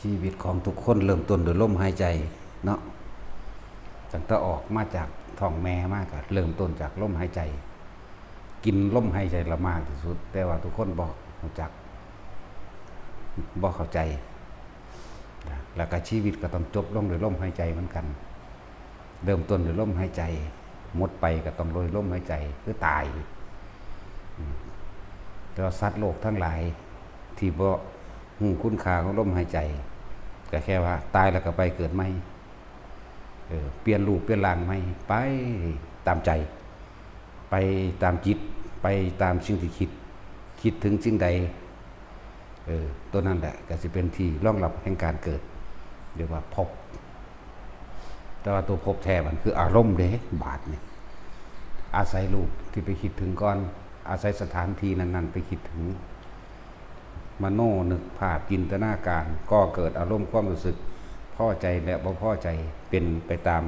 ชีวิตของทุกคนเริ่มต้นด้วยลมหายใจเนาะตั้งแต่ออกมาจากท้องแม่มากก็เริ่มต้นจากลมหายใจกินลมหายใจละมากที่สุดแต่ว่าทุกคนบอกรู้จักบอกเข้าใจแล้วก็ชีวิตก็ต้องจบลงด้วยลมหายใจเหมือนกันเริ่มต้นด้วยลมหายใจหมดไปก็ต้องโดยลมหายใจคือตายแต่ว่าสัตว์โลกทั้งหลายที่บ่ฮู้คุณค่าของลมหายใจก็แค่ว่าตายแล้วก็ไปเกิดใหม่เปลี่ยนรูปเปลี่ยนร่างใหม่ไปตามใจไปตามจิตไปตามสิ่งที่คิดถึงสิ่งใดตัวนั้นแหละก็จะเป็นที่รองรับแห่งการเกิดเรียกว่าภพแต่ว่าตัวภพแท้มันคืออารมณ์เด้บาดเนี่ยอาศัยรูปที่ไปคิดถึงก่อนอาศัยสถานที่นั้นๆไปคิดถึงมโนนึกภาพจินตนาการก็เกิดอารมณ์ความรู้สึกพอใจและบ่พอใจเป็นไปตาม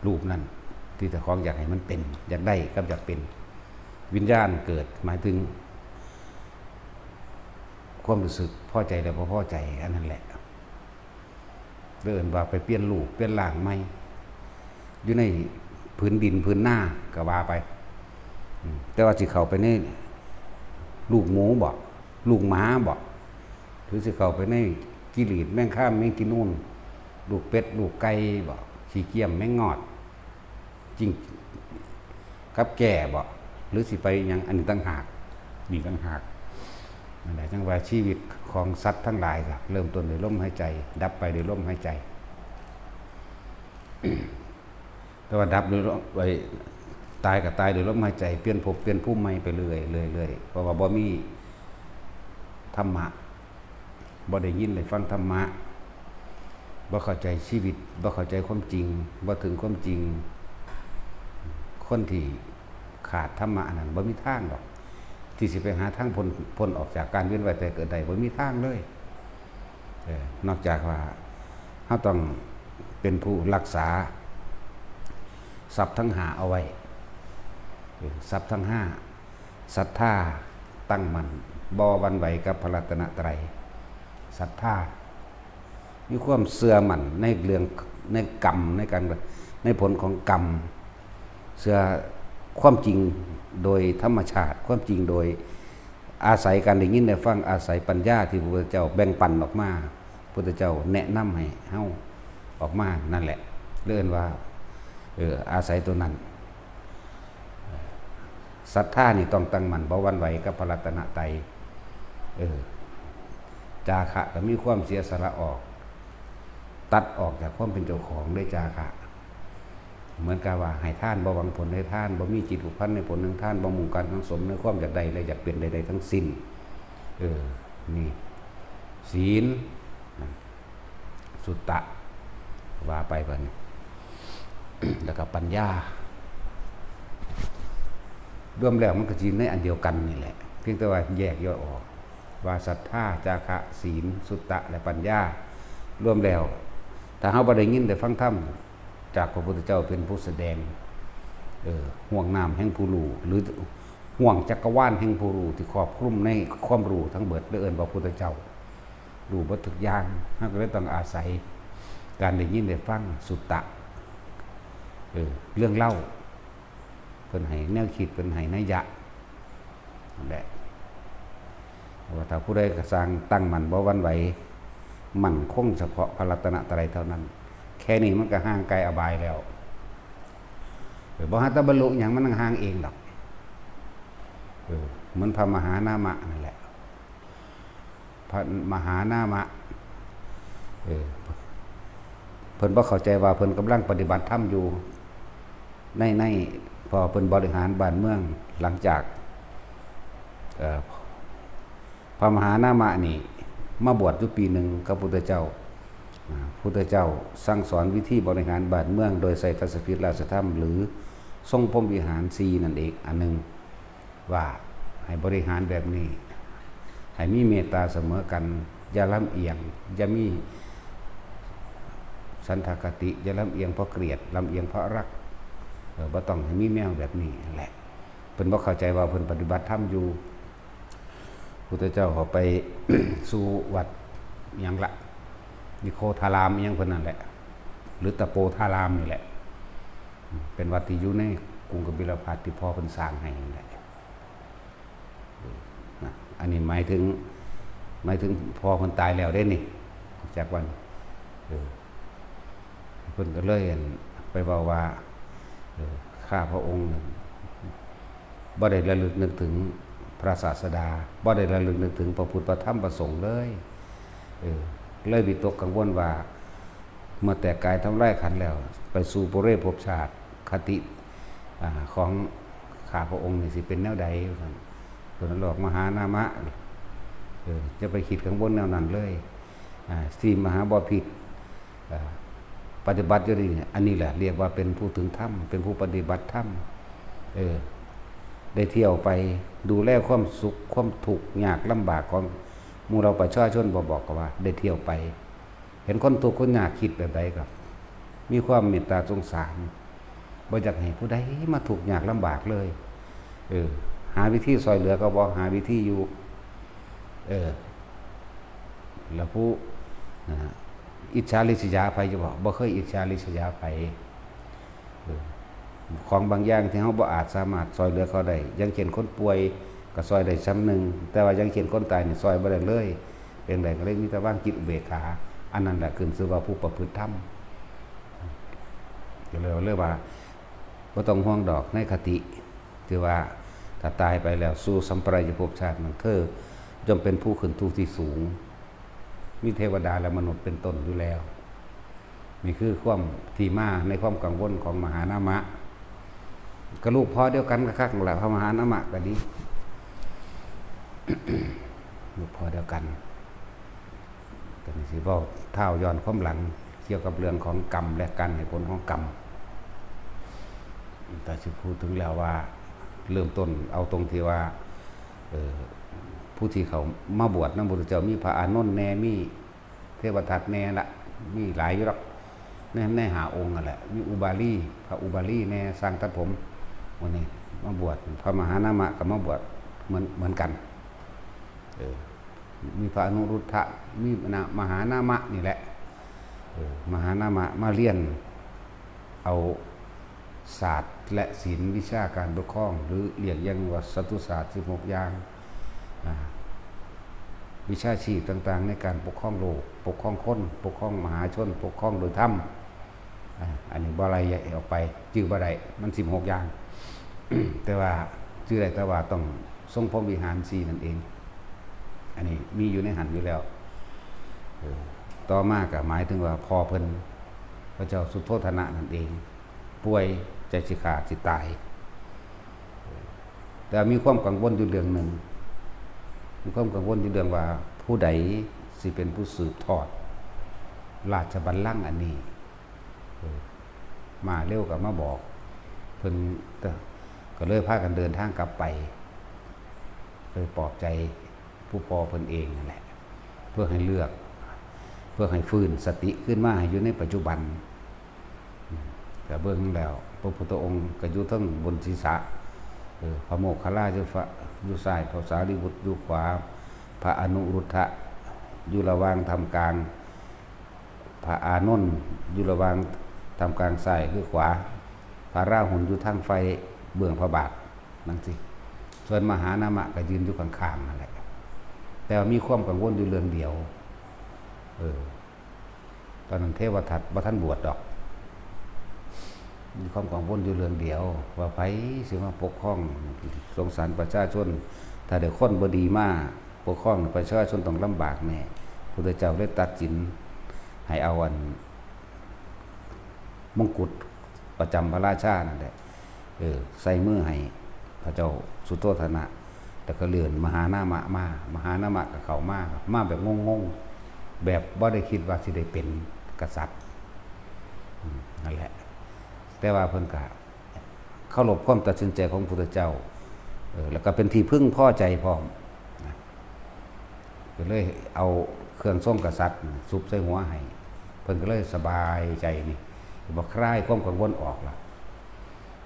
รูปนั้นที่เจ้าของอยากให้มันเป็นอยากได้กับอยากเป็นวิญญาณเกิดหมายถึงความรู้สึกพอใจและบ่พอใจอันนั้นแหละเดินว่าไปเปลี่ยนรูปเปลี่ยนร่างใหม่อยู่ในพื้นดินพื้นหน้าก็ว่าไปแต่ว่าสิเข้าไปในลูกหมูบ่ลูกหมาบ่หรือสิเข้าไปในกิเลสแมงข้ามแมงกินนู่นลูกเป็ดลูกไก่บ่ขี้เกียจแมงงอดจริงกับแก่บ่หรือสิไปยังอันนี้ต่างหากนี่ต่างหากนั่นแหละจังว่าชีวิตของสัตว์ทั้งหลายก็เริ่มต้นด้วยลมหายใจดับไปด้วยลมหายใจ แต่ว่าดับด้วยไว้ตายก็ตายด้วยลมหายใจเปลี่ยนภพเปลี่ยนภูมิใหม่ไปเรื่อยๆเพราะว่าบ่มีธรรมะบ่ได้ยินได้ฟังธรรมะบ่เข้าใจชีวิตบ่เข้าใจความจริงบ่ถึงความจริงคนที่ขาดธรรมะนั้นบ่มีทางหรอกที่สิไปหาทางพ้นออกจากการเวียนว่ายตายเกิดใดบ่มีทางเลยนอกจากว่าเฮาต้องเป็นผู้รักษาทรัพย์ทั้ง5เอาไว้ทรัพย์ทั้ง5ศรัทธาตั้งมั่นบ่หวั่นไหวกับพระรัตนตรัยศรัทธามีความเชื่อมั่นในเรื่องในกรรมในผลของกรรมเชื่อความจริงโดยธรรมชาติความจริงโดยอาศัยการได้ยินได้ฟังอาศัยปัญญาที่พระพุทธเจ้าแบ่งปันออกมาพระพุทธเจ้าแนะนำให้เฮาออกมานั่นแหละเรียกว่าอาศัยตัวนั้นศรัทธานี่ต้องตั้งมั่นบ่หวั่นไหวกับพระรัตนตรัยจาคะก็มีความเสียสละออกตัดออกจากความเป็นเจ้าของด้วยจาคะเหมือนกับว่าให้ท่านบ่หวังผลให้ท่านบ่มีจิตผูกพันในผลของท่านบ่มุ่งการทั้งสมในความอยากใดและอยากเป็นใดๆทั้งสิ้นนี่ศีลสุตตะว่าไปบัดนี้ แล้วก็ปัญญารวมแล้วมันก็สิในอันเดียวกันนี่แหละเพียงแต่ว่าแยกย่อยออกว่าศรัทธาจาคะศีลสุตตะและปัญญารวมแล้วถ้าเฮาบ่ได้ยินได้ฟังธรรมจากพระพุทธเจ้าเป็นผู้แสดงห่วงน้ำแห่งผู้รู้หรือห่วงจักรวาลแห่งผู้รู้ที่ครอบคลุมในความรู้ทั้งเบิดเอิ้นว่าพระพุทธเจ้ารู้หมดทุกอย่างเฮาก็เลยต้องอาศัยการได้ยินได้ฟังสุตตะเรื่องเล่าเพิ่นให้แนวคิดเพิ่นให้นัยยะนั่นแหละว่าถ้าผู้ใดก็สร้างตั้งมั่นบ่หวั่นไหวมั่นคงเฉพาะพระรัตนตรัยเท่านั้นแค่นี้มันก็ห่างไกลอบายแล้วบ่หาแต่บรรลุหยังมันห่างเองดอกเหมือนพระมหานามะนั่นแหละพระมหานามะเพิ่นบ่เข้าใจว่าเพิ่นกำลังปฏิบัติธรรมอยู่ในพอเพิ่นบริหารบ้านเมืองหลังจากพระมหานามะนี่มาบวชอยู่ปีหนึ่งกับพุทธเจ้าพุทธเจ้าสั่งสอนวิธีบริหารบ้านเมืองโดยใส่ทัศพิธราชธรรมหรือทรงพรหมวิหาร4นั่นเองอันนึงว่าให้บริหารแบบนี้ให้มีเมตตาเสมอกันอย่าลำเอียงอย่ามีสันทคติอย่าลำเอียงเพราะเกลียดลำเอียงเพราะรักบ่ต้องให้มีแมวแบบนี้แหละเพิ่นบ่เข้าใจว่าเพิ่นปฏิบัติธรรมอยู่พุทธเจ้าเขาไป สู่วัดหยังละ นิโคธารามอิหยังเพิ่นนั่นแหละหรือตะโปธารามนี่แหละเป็นวัดที่อยู่ในกรุงกบิลพัสดุที่พ่อเพิ่นสร้างให้นั่นแหละอันนี้หมายถึงพ่อเพิ่นตายแล้วได้นี่จากวันเพิ่นก็เลยไปบอกว่าข้าพระองค์บ่ได้ระลึกนึกถึงพระศาสดาบ่ได้ระลึกนึกถึงพระพุทธพระธรรมพระสงฆ์เลยเลยวิตกกังวลว่าเมื่อแต่กายทำลายขันธ์แล้วไปสู่ปุเรภพชาติคติของข้าพระองค์นี่สิเป็นแนวใดตัวนั้นหลอกมหานามะจะไปคิดกังวลแนวนั้นเลยที่มหาบพิตรปฏิบัติอยู่นี่อันนี้แหละเรียกว่าเป็นผู้ถึงธรรมเป็นผู้ปฏิบัติธรรมได้เที่ยวไปดูแลความสุขความทุกข์ยากลำบากของหมู่เราประชาชนบอกกันว่าได้เที่ยวไปเห็นคนทุกข์คนยากคิดแบบใดครับมีความเมตตาสงสารบ่อยากให้ผู้ใดมาทุกข์ยากลำบากเลยหาวิธีซอยเหลือก็บอกหาวิธีอยู่แล้วผู้อิจฉาริษยาไปจะบอกบ่เคยอิจฉาริษยาไปของบางอย่างที่เขาบ่อาจสามารถซอยเหลือเขาได้ยังเช่นคนป่วยก็ซอยได้ซ้ำหนึ่งแต่ว่ายังเช่นคนตายนี่ซอยบ่ได้เลยเป็นไรก็เลยมีแต่ว่างจิตอุเบกขาอันนั้นแหละคือชื่อว่าผู้ประพฤติธรรมก็เลยเรียกว่าบ่ต้องห่วงดอกในคติที่ว่าถ้าตายไปแล้วสู่สัมปรายภพชาติมันเธอย่อมเป็นผู้ขึ้นทุกข์ที่สูงมีเทวดาและมนุษย์เป็นต้นอยู่แล้วนี่คือความที่มาในความกังวลของมหานามะกระลูกพ่อเดียวกันกับข้างหลังพระมหานามะก็ดี ลูกพ่อเดียวกันแต่นี่สิบอกเท้าย้อนความหลังเกี่ยวกับเรื่องของกรรมและการให้ผลของกรรมแต่สิพูดถึงแล้วว่าเริ่มต้นเอาตรงที่ว่าผู้ที่เขามาบวชพระพุทธเจ้ามีพระอานนท์แน่มีเทวทัตแน่ละมีหลายอยู่หรอกแน่หาองค์นั่นแหละมีอุบาลีพระอุบาลีแน่สร้างตัดผมวันนี้มาบวชพระมหานามะกับมาบวชเหมือนกันมีพระอนุรุทธะมีมหานามะนี่แหละมหานามะมาเรียนเอาศาสตร์และศิลป์วิชาการปกครองหรือเรียกยังว่าสัตุศาสตร์16อย่างวิชาชีพต่างๆในการปกครองโลกปกครองคนปกครองมหาชนปกครองโดยธรรมอันนี้บ่อะไรใหญ่ออกไปชื่อบ่ได้มัน16อย่าง แต่ว่าชื่อได้แต่ว่าต้องทรงพรหมวิหาร4นั่นเองอันนี้มีอยู่ในหันอยู่แล้วต่อมาก็หมายถึงว่าพอเพิ่นพระเจ้าสุโธทนะนั่นเองป่วยใจสิขาดสิตายแต่มีความกังวลอยู่เรื่องหนึ่งมีความกังวลอยู่เรื่องว่าผู้ใดสิเป็นผู้สืบทอดราชบัลลังก์อันนี้มาเร็วกับมาบอกเพิ่นก็เลยพากันเดินทางกลับไปเลยปลอบใจผู้พ่อเพิ่นเองนั่นแหละเพื่อให้เลือกเพื่อให้ฟื้นสติขึ้นมาให้อยู่ในปัจจุบันแต่เบื้องแล้วพระพุทธองค์ก็อยู่ทั้งบนศีรษะพระโมคคัลลาอยู่ซ้ายพระสารีบุตรอยู่ขวาพระอนุรุทธะอยู่ระหว่างทำกลางพระอานนท์อยู่ระหว่างทำกลางซ้ายคือขวาพระราหุลอยู่ทางไฟเบื้องพระบาทนั่นสิส่วนมหานามะก็ยืนอยู่ข้างๆนั่นแหละแต่มีความกังวลอยู่เรื่องเดียวตอนนั้นเทวทัตบ่ทันบวชดอกมีความกังวลอยู่เรื่องเดียวว่าไผสิมาปกครองสงสารประชาชนถ้าได้คนบ่ดีมาปกครองประชาชนต้องลำบากแน่พุทธเจ้าได้ตัดสินให้เอามงกุฎประจำพระราชานั่นแหละใส่มือให้พระเจ้าสุโธทนะแต่ก็เลื่อนมหานามะมามหานามะกับเขามาแบบงงๆแบบบ่ได้คิดว่าสิได้เป็นกษัตริย์นั่นแหละแต่ว่าเพิ่นก็เคารพความตัดสินใจของพุทธเจ้าแล้วก็เป็นที่พึ่งพอใจพร้อมก็เลยเอาเครื่องทรงกษัตริย์ซุบใส่หัวให้เพิ่นก็เลยสบายใจนี่บอกคลายความกังวลออกล่ะ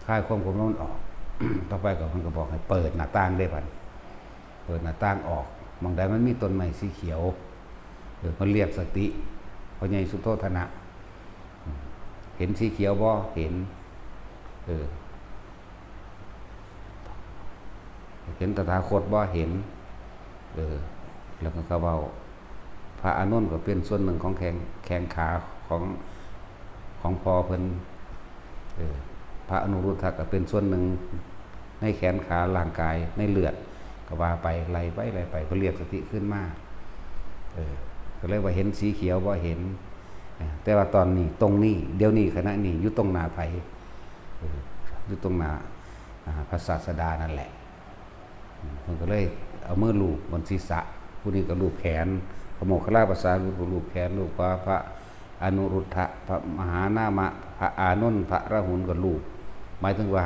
คลายความกังวลออก ต่อไปก็เพิ่นก็บอกให้เปิดหน้าต่างได้บัดเปิดหน้าต่างออกมองใดมันมีต้นไม้สีเขียวเพิ่นเรียกสติ พ่อใหญ่สุโธทนะเห็นสีเขียวบ่เห็นเห็นตถาคตบ่เห็นแล้วก็เขาเว้าพระอานนท์ก็เป็นส่วนหนึ่งของแขนขาของพ่อเพิ่นพระอนุรุทธะก็เป็นส่วนหนึ่งในแขนขาร่างกายในเลือดก็ว่าไปไล่ไปก็เรียกสติขึ้นมาก็เลยว่าเห็นสีเขียวบ่เห็นแต่ว่าตอนนี้ตรงนี้เดี๋ยวนี้ขณะนี้อยู่ตรงหน้าไผอยู่ตรงหน้าพระศาสดานั่นแหละมันก็เลยเอามือลูบบนศีรษะผู้นี้ก็ลูบแขนพระโมคคัลลาภาษาลูบแขนลูบพระอนุรุทธะพระมหานามะพระอานนท์พระราหุลก็ลูบหมายถึงว่า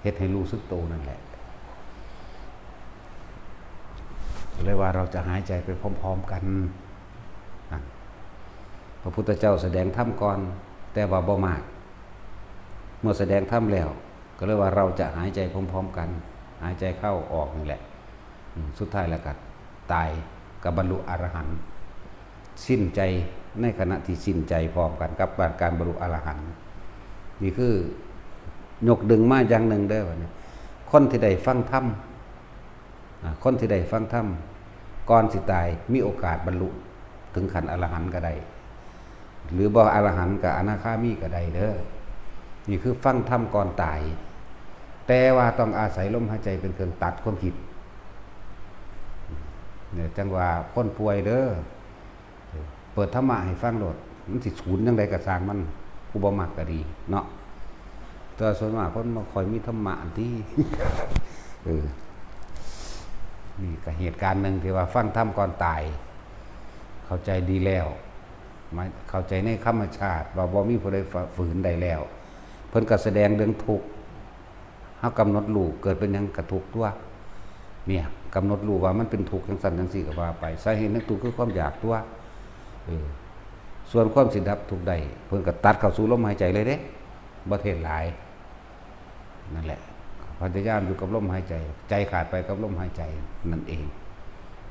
เฮ็ดให้รู้สึกโตนั่นแหละเลยว่าเราจะหายใจไปพร้อมๆกันพระพุทธเจ้าแสดงธรรมก่อนแต่ว่าบ่มากเมื่อแสดงธรรมแล้วก็เลยว่าเราจะหายใจพร้อมๆกันหายใจเข้าออกนี่แหละสุดท้ายแล้วก็ตายกับบรรลุอรหันต์สิ้นใจในขณะที่สิ้นใจพร้อมกันกับการบรรลุอรหันต์นี่คือยกดึงมาอย่างหนึ่งเด้อว่านี่คนที่ได้ฟังธรรมคนที่ได้ฟังธรรมก่อนสิตายมีโอกาสบรรลุถึงขั้นอรหันต์ก็ได้หรือบ่อรหันต์กับอนาคามีก็ได้เด้อนี่คือฟังธรรมก่อนตายแต่ว่าต้องอาศัยลมหายใจเป็นเครื่องตัดความคิดเนี่ยจังว่าคนป่วยเด้อเปิดธรรมะให้ฟังโลดมันสิศูนย์จังไดก็สร้างมันผู้บ่มักก็ดีเนาะแต่ส่วนมากคนบ่ค่อยมีธรรมะอันที่ นี่ก็เหตุการณ์หนึ่งที่ว่าฟังธรรมก่อนตายเข้าใจดีแล้วเข้าใจในธรรมชาติว่าบ่มีผู้ใดฝืนใดแล้วเพิ่นก็แสดงเรื่องทุกข์เฮากำหนดรู้เกิดเป็นหยังกระทุกข์ตัวเนี่ยกำหนดรู้ว่ามันเป็นทุกข์จังซั่นจังซี่ก็ว่าไปสาเหตุแห่งทุกข์คือความอยากตัวส่วนความสิดับทุกข์ใดเพิ่นก็ตัดเข้าสู่ลมหายใจเลยเด้บ่เทศหลายนั่นแหละพยายามอยู่กับลมหายใจใจขาดไปกับลมหายใจนั่นเอง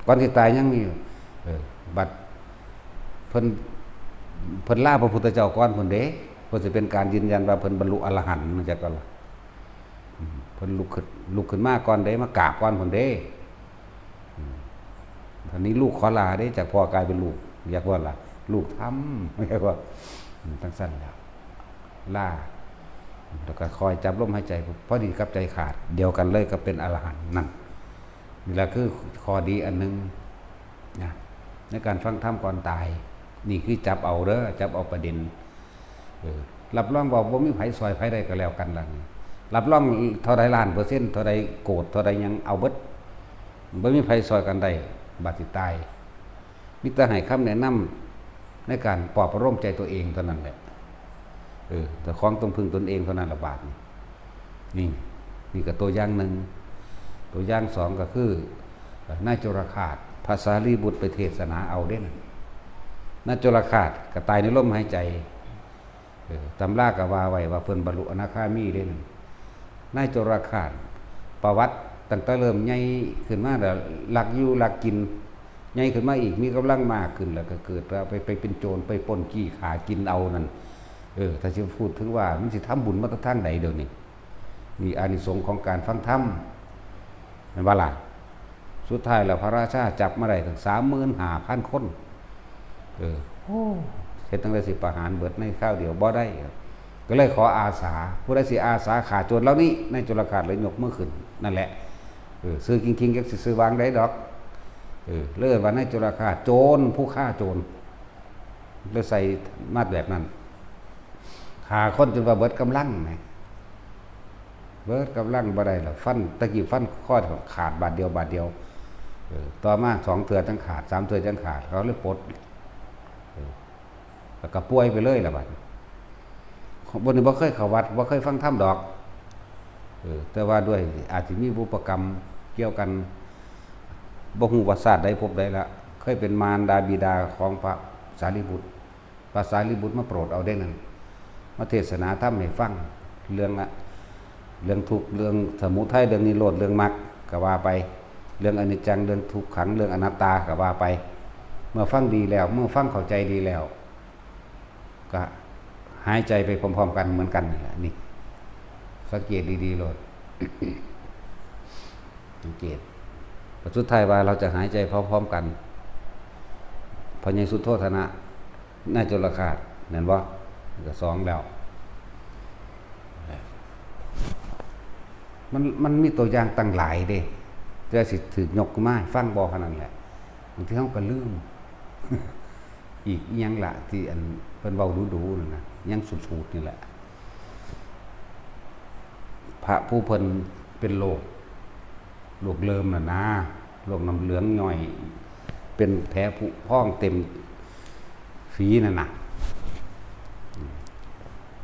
ก่อนที่ตายยังมีบัดเพิ่นลาพระพุทธเจ้าก่อนเพิ่นเด้เพิ่นสิเป็นการยืนยันว่าเพิ่นบรรลุอรหันต์จังซั่นล่ะเพิ่นลุกขึ้นมาก่อนเด้มากราบก่อนเพิ่นเด้ทีนี้ลูกขอลาเด้จากพ่อกลายเป็นลูกอยากว่าล่ะลูกทำไม่ใช่ว่าจังซั่นแล้วลาแล้วก็คอยจับลมหายใจพอดีกับใจขาดเดียวกันเลยก็เป็นอรหันต์นั่นนี่แหละคือข้อดีอันนึงนะในการฟังธรรมก่อนตายนี่คือจับเอาเด้อจับเอาประเด็นรับรองบอกว่ามีไผซอยไผใดก็แล้วกันล่ะรับรองเท่าใดล้าน%เท่าใดโกรธเท่าใดยังเอาเบิดบ่มีไผซอยกันได้บาดสิตายมีแต่ให้คำแนะนำในการปลอบประโลมใจตัวเองเท่านั้นแหละแต่ของต้องพึ่งตนเองเท่านั้นละบาทนี่ก็ตัวอย่างหนึ่งตัวอย่างสองก็คือนายโจรคาตภาษาลีบุตรไปเทศนาเอาเด่นนายโจรคาตก็ตายในลมหายใจตำราก็ว่าไว้ว่าเพิ่นบรรลุอนาคามีเด่นนายโจรคาตประวัติตั้งแต่เริ่มใหญ่ขึ้นมาแล้วหลักอยู่หลักกินใหญ่ขึ้นมาอีกมีกำลังมากขึ้นแล้วก็เกิดไปเป็นโจรไปปล้นจี้ขากินเอานั่นถ้าจะพูดถึงว่ามันสิทำบุญมาทางใดเดี๋ยวนี้มีอานิสงส์ของการฟังธรรมเป็นว่าล่ะสุดท้ายแล้วพระราชาจับมาได้ถึง35,000 คนเฮ็ดตั้งแต่สิประหารเบิดในข้าวเดียวบ่ได้ก็เลยขออาสาผู้ใดสิอาสาฆ่าโจรเหล่านี้ในโจรคาตเลยยกมือขึ้นนั่นแหละซื้อคิงๆจักสิซื้อวางได้ดอกเลิศว่าในโจรคาตโจรผู้ฆ่าโจรเลยใส่มาดแบบนั้นฆ่าคนจนว่าเบิดกำลังไงเบิดกำลังบ่ได้ล่ะฟันตะกี้ฟันข้อขาดบาดเดียวต่อมา2 เทื่อจังขาด3 เทื่อจังขาดเขาเลยปลดแล้วก็ป่วยไปเลยล่ะบัดบ่นี่บ่เคยเข้าวัดบ่เคยฟังธรรมดอกแต่ว่าด้วยอาจสิมีบุพกรรมเกี่ยวกันบ่ฮู้ว่าศาสตร์ใดพบใดละเคยเป็นมารดาบิดาของพระสารีบุตรพระสารีบุตรมาโปรดเอาได้นั่นมาเทศนาธรรมให้ฟังเรื่องทุกข์เรื่องสมุทัยเรื่องนิโรธเรื่องมรรคก็ว่าไปเรื่องอนิจจังเรื่องทุกขังเรื่องอนัตตาก็ว่าไป เมื่อฟังดีแล้ว เมื่อฟังเข้าใจดีแล้ว ก็หายใจไปพร้อมๆกันเหมือนกันนี่แหละนี่สังเกตดีๆโลด สังเกตสุดท้ายว่าเราจะหายใจพร้อมๆกันพอใหญ่สุดโทษนะน่าจุลขาดเห็นบ่ก็สองแล้วมันมีตัวอย่างตั้งหลายเด้จะสิถือยกมาฟังบ่ขนาดนั้นแหละบางทีเฮาก็ลืม อีกยังละที่อันเพิ่นเว้าดูๆนั่นน่ะยังสูดๆนี่แหละพระผู้เพิ่นเป็นโรคเลิมน่ะนะโรคน้ำเหลืองย่อย เป็นแผลผุพองเต็มฝีนั่นน่ะ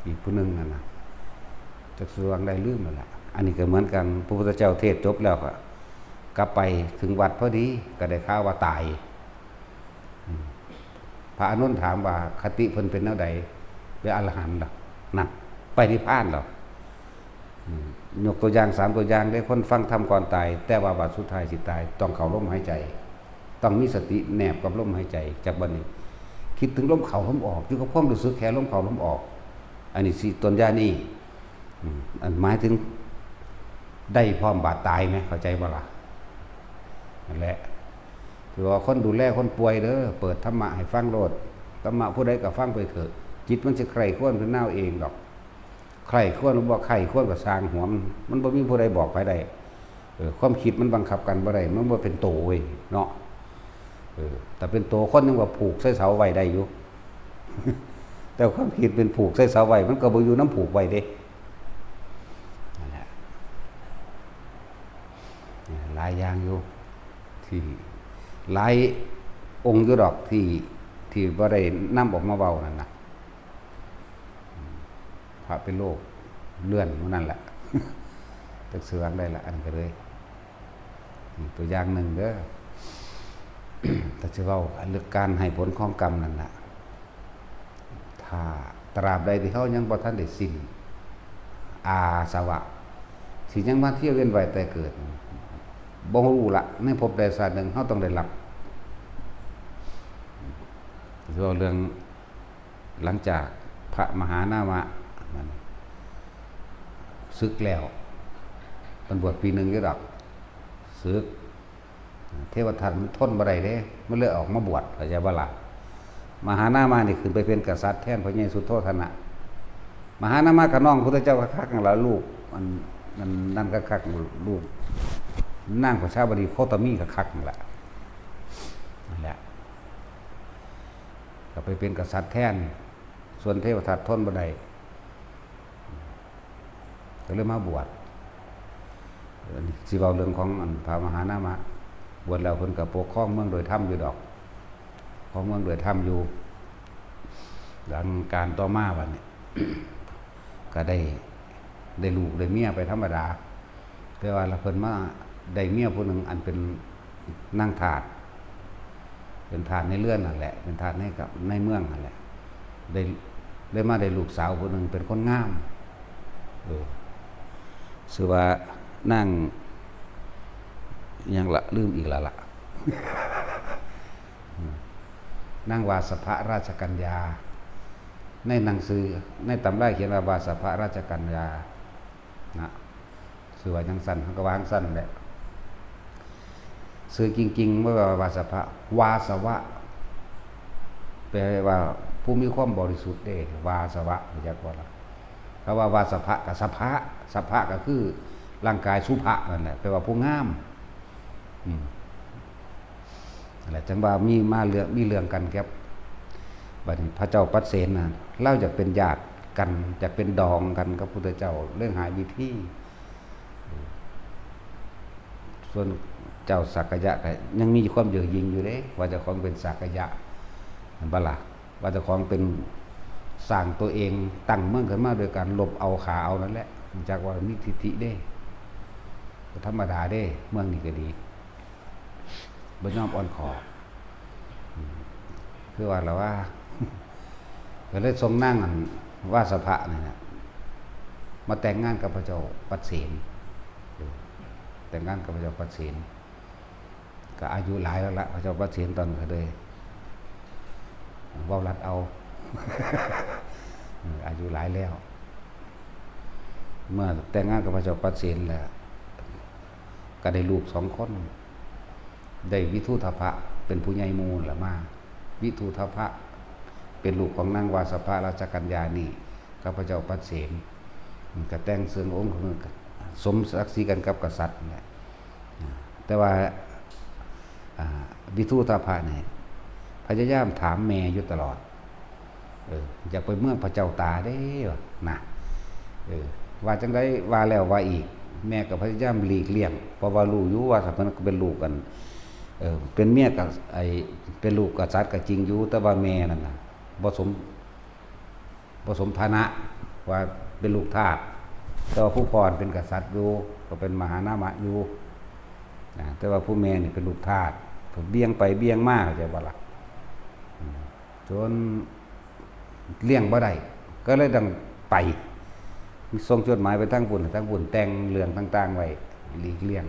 อีกผู้นึงนั่นน่ะจักสว่างได้ลืมนั่นล่ะอันนี้ก็เหมือนกันพระพุทธเจ้าเทศจบแล้วก็กลับไปถึงวัดพอดีก็ได้ข่าวว่าตายพระอานนท์ถามว่าคติเพิ่นเป็นแนวใดเป็นอรหันต์เหรอนั่นไปนิพพานเหรอยกตัวอย่าง3ตัวอย่างได้คนฟังธรรมก่อนตายแต่ว่าบัดสุดท้ายสิตายต้องเข้าลมหายใจต้องมีสติแนบกับลมหายใจจากบัดนี้คิดถึงลมเข้าลมออกอยู่กับความรู้สึกแค่ลมเข้าลมออกอันนี้สิต้นยานี่อันหมายถึงได้พร้อมบาดตายไหมเข้าใจบ่ล่ะนั่นแหละคือว่าคนดูแลคนป่วยเด้อเปิดธรรมะให้ฟังโลดธรรมะผู้ใดก็ฟังไปเถอะจิตมันสิใคร่ครวญขึ้นหน้าเองดอกใคร่ครวญหรือบ่ใคร่ครวญก็สร้างหัวมันบ่มีผู้ใดบอกไปได้ความคิดมันบังคับกันบ่ได้มันบ่เป็นโตเว้ยเนาะแต่เป็นโตคนนึงว่าผูกใส่เสาไว้ได้อยู่ แต่ความคิดเป็นผูกใส่เสาไว้มันก็บ่อยู่น้ำผูกไว้เด้นั่นแหละหลายอย่างอยู่ที่หลายองค์อยู่ดอกที่บ่ได้นำออกมาเว้านั่นน่ะพระเป็นโรคเลื่อนนั่นแหละ จักเสืองได้ละอันก็เลยตัวอย่างหนึ่งเด้อ แต่จะเว้าเรื่องการให้ผลของกรรมนั่นน่ะถ้าตราบใดที่เฮายังบ่ทันได้สิ้นอาสวะที่ยังมาเที่ยวเวียนว่ายแต่เกิดบ่รู้ละในภพใดชาติหนึ่งเฮาต้องได้รับเรื่องหลังจากพระมหานามะมันศึกแล้วมันบวชปีหนึ่งอยู่ดอกศึกเทวทัตมันทนบ่ได้เด้มันเลยออกมาบวชเข้าใจบ่ล่ะมหานามะนี่ขึ้นไปเป็นกษัตริย์แทนพระเยซูโธธนะมหานามะกับน้องพุทธเจ้าคักๆนั่นล่ะลูกมันนั่นคักๆลูกนางพระชาบดีโคตมีคักๆนั่นแหละก็ไปเป็นกษัตริย์แทนส่วนเทวทัตทนบ่ได้ก็เลยมาบวชสิเว้าเรื่องของพระมหานามะบวชแล้วเพิ่นก็ปกครองเมืองโดยธรรมอยู่ดอกของเมืองโดยธรรมอยู่หลังการต่อมาบัดนี้ ก็ได้ลูกได้เมียไปธรรมดาแต่ว่าละเพิ่นมาได้เมียผู้หนึงอันเป็นนางทาสเป็นทาสในเรือนนั่นแหละเป็นทาสในเมืองนั่นแหละได้มาได้ลูกสาวผู้หนึงเป็นคนงามชื่อว่านางยังละลืมอีกแล้วล่ะ นางวาสภราชกัญญาในหนังสือในตำราเขียนว่าวาสภราชกัญญานะชื่อว่าจังสั้นเขาก็วางสั้นแหละชื่อจริงๆเมื่อวาสภวาสวะแปลว่าผู้มีความบริสุทธิ์เด้วาสวะรู้จักบ่ล่ะคำว่าวาสภะกับสภะสภะก็คือร่างกายสุภะนั่นแหละแปลว่าผู้งามนั่นแหละจังว่ามีเรื่องกันครับบัดนี้พระเจ้าปัสเสนน่ะเล่าจากเป็นญาติกันจากเป็นดองกันกับพุทธเจ้าเรื่องหาวิธีส่วนเจ้าสักยะก็ยังมีความเย่อหยิ่งอยู่เด้ว่าเจ้าของเป็นสักยะนั่นบ่ล่ะว่าเจ้าของเป็นสร้างตัวเองตั้งเมืองขึ้นมาโดยการลบเอาขาเอานั่นแหละจากว่ามีทิฏฐิเด้ธรรมดาเด้เมืองนี้ก็ดีบ่ยอมอ่อนขอคือว่าเราว่า ก็เลยทรงนั่งวาสภะนี่นะมาแต่งงานกับพระเจ้าปัสเสนแต่งงานกับพระเจ้าปัสเสนก็อายุหลายแล้วละพระเจ้าปัสเสนตอนก็เลย ว้ารัดเอา อายุหลายแล้วเมื่อแต่งงานกับพระเจ้าปัสเสนแล้วก็ได้ลูก2 คนได้วิทูธพะเป็นผู้ใหญ่มูลละมาวิทูธพะเป็นลูกของนางวาสภราชกัญญาณีกับพระเจ้าปัสเสนก็แต่งเสื่ององค์สมศักดิ์ศรีกันกับกษัตริย์แหละแต่ว่าวิทูธพะเนี่ยพยายามถามแม่อยู่ตลอดอยากไปเมืองพระเจ้าตาได้นะว่าจังได้ว่าแล้วว่าอีกแม่ก็พยายามหลีกเลี่ยงเพราะว่ารู้อยู่ว่ามันก็เป็นลูกกันเป็นเมียกับเป็นลูกกษัตริย์ก็จริงอยู่แต่ว่าแม่นั่นน่ะบ่สมฐานะว่าเป็นลูกทาสแต่ว่าผู้พ่อเป็นกษัตริย์อยู่ก็เป็นมหานามะอยู่แต่ว่าผู้แม่นี่เป็นลูกทาสเบี้ยงไปเบี้ยงมาเข้าใจบ่ล่ะจนเลี้ยงบ่ได้ก็เลยต้องไปส่งจดหมายไปทั้งบุญแต่งเรื่องต่างๆไว้หลีกเลี่ยง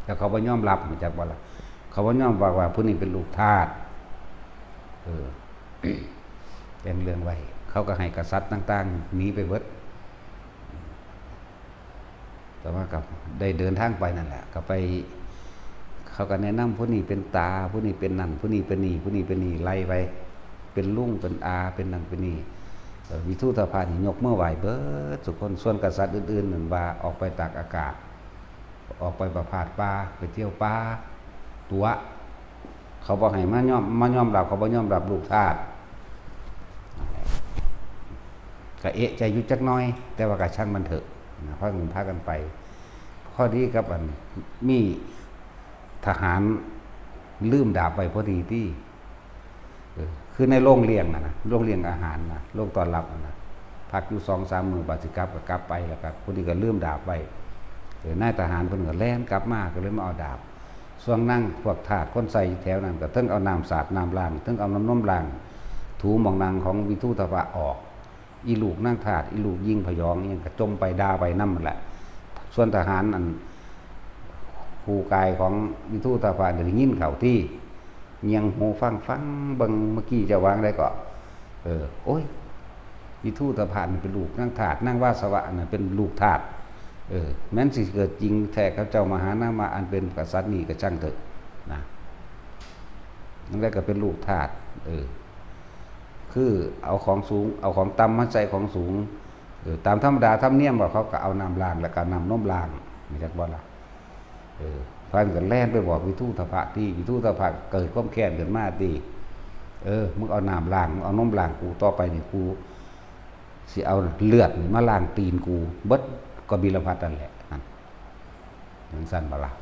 แล้วเขาบ่ยอมรับจากบ่ล่ะเขาบ่ยอมว่าผู้นี้เป็นลูกทาสแต่งเรื่องไว้เขาก็ให้กษัตริย์ต่างๆหนีไปเบิดแต่ว่ากับได้เดินทางไปนั่นแหละก็ไปเขาก็แนะนำผู้นี้เป็นตาผู้นี้เป็นนั่นผู้นี้เป็นนี่ผู้นี้เป็นนี่ไล่ไปเป็นลุงเป็นอาเป็นนั่นเป็นนี่วิทูธพะนี่ยกมือไหวเบิดสุคนส่วนกษัตริย์อื่นๆนั่นว่าออกไปตากอากาศออกไปประพาสป่าไปเที่ยวป่าตัวเขาบอกให้มายอมรับเขาบ่ยอมรับลูกทาสก็เอะใจอยู่จักน้อยแต่ว่าก็ช่างมันเถอะพากันพากันไปข้อดีกับมีทหารลืมดาบไปพอดีที่คือในโรงเลี้ยงนะโรงเลี้ยงอาหารนะโรงต้อนรับนะพักอยู่2-3 มื้อบาสิกลับก็กลับไปแล้วก็พอดีก็ลืมดาบไปนายทหารเพิ่นก็แล่นกลับมาก็เลยมาเอาดาบส่วนนั่งพวกทาสคนใส่แถวนั้นก็เทิงเอาน้ำสาดน้ำล้างเทิงเอาน้ำนมล้างถูหม่องนางของวิทูธพะออกอีลูกนั่งทาสอีลูกยิงพยองอีหยังก็จมไปด่าไปนำนั่นแหละส่วนทหารอันผู้กายของวิทูธพะได้ยินเข้าที่เงียงหูฟังเบิ่งเมื่อกี้จะวางได้ก็โอ้ยวิทูธพะนี่เป็นลูกนั่งทาสนั่งวาสวะน่ะเป็นลูกทาสแม้นสิเกิดจริงแท้เขาเจ้ามหานามะอันเป็นกษัตริย์นี่ก็ช่างเถอะนะนั่นแหละก็เป็นลูกทาสคือเอาของสูงเอาของต่ำมาใส่ของสูงตามธรรมดาธรรมเนียมว่าเขาก็เอาน้ำล้างแล้วก็น้ำนมล้างมีจักบ่ล่ะพากันแล่นไปบอกวิทูธพะที่วิทูธพะเกิดความแค้นขึ้นมาติมึงเอาน้ำล้างเอานมล้างกูต่อไปนี่กูสิเอาเลือดนี่มาล้างตีนกูเบิดก็บิลพัทนั่นแหละถึงสั้นบ่ล่ะ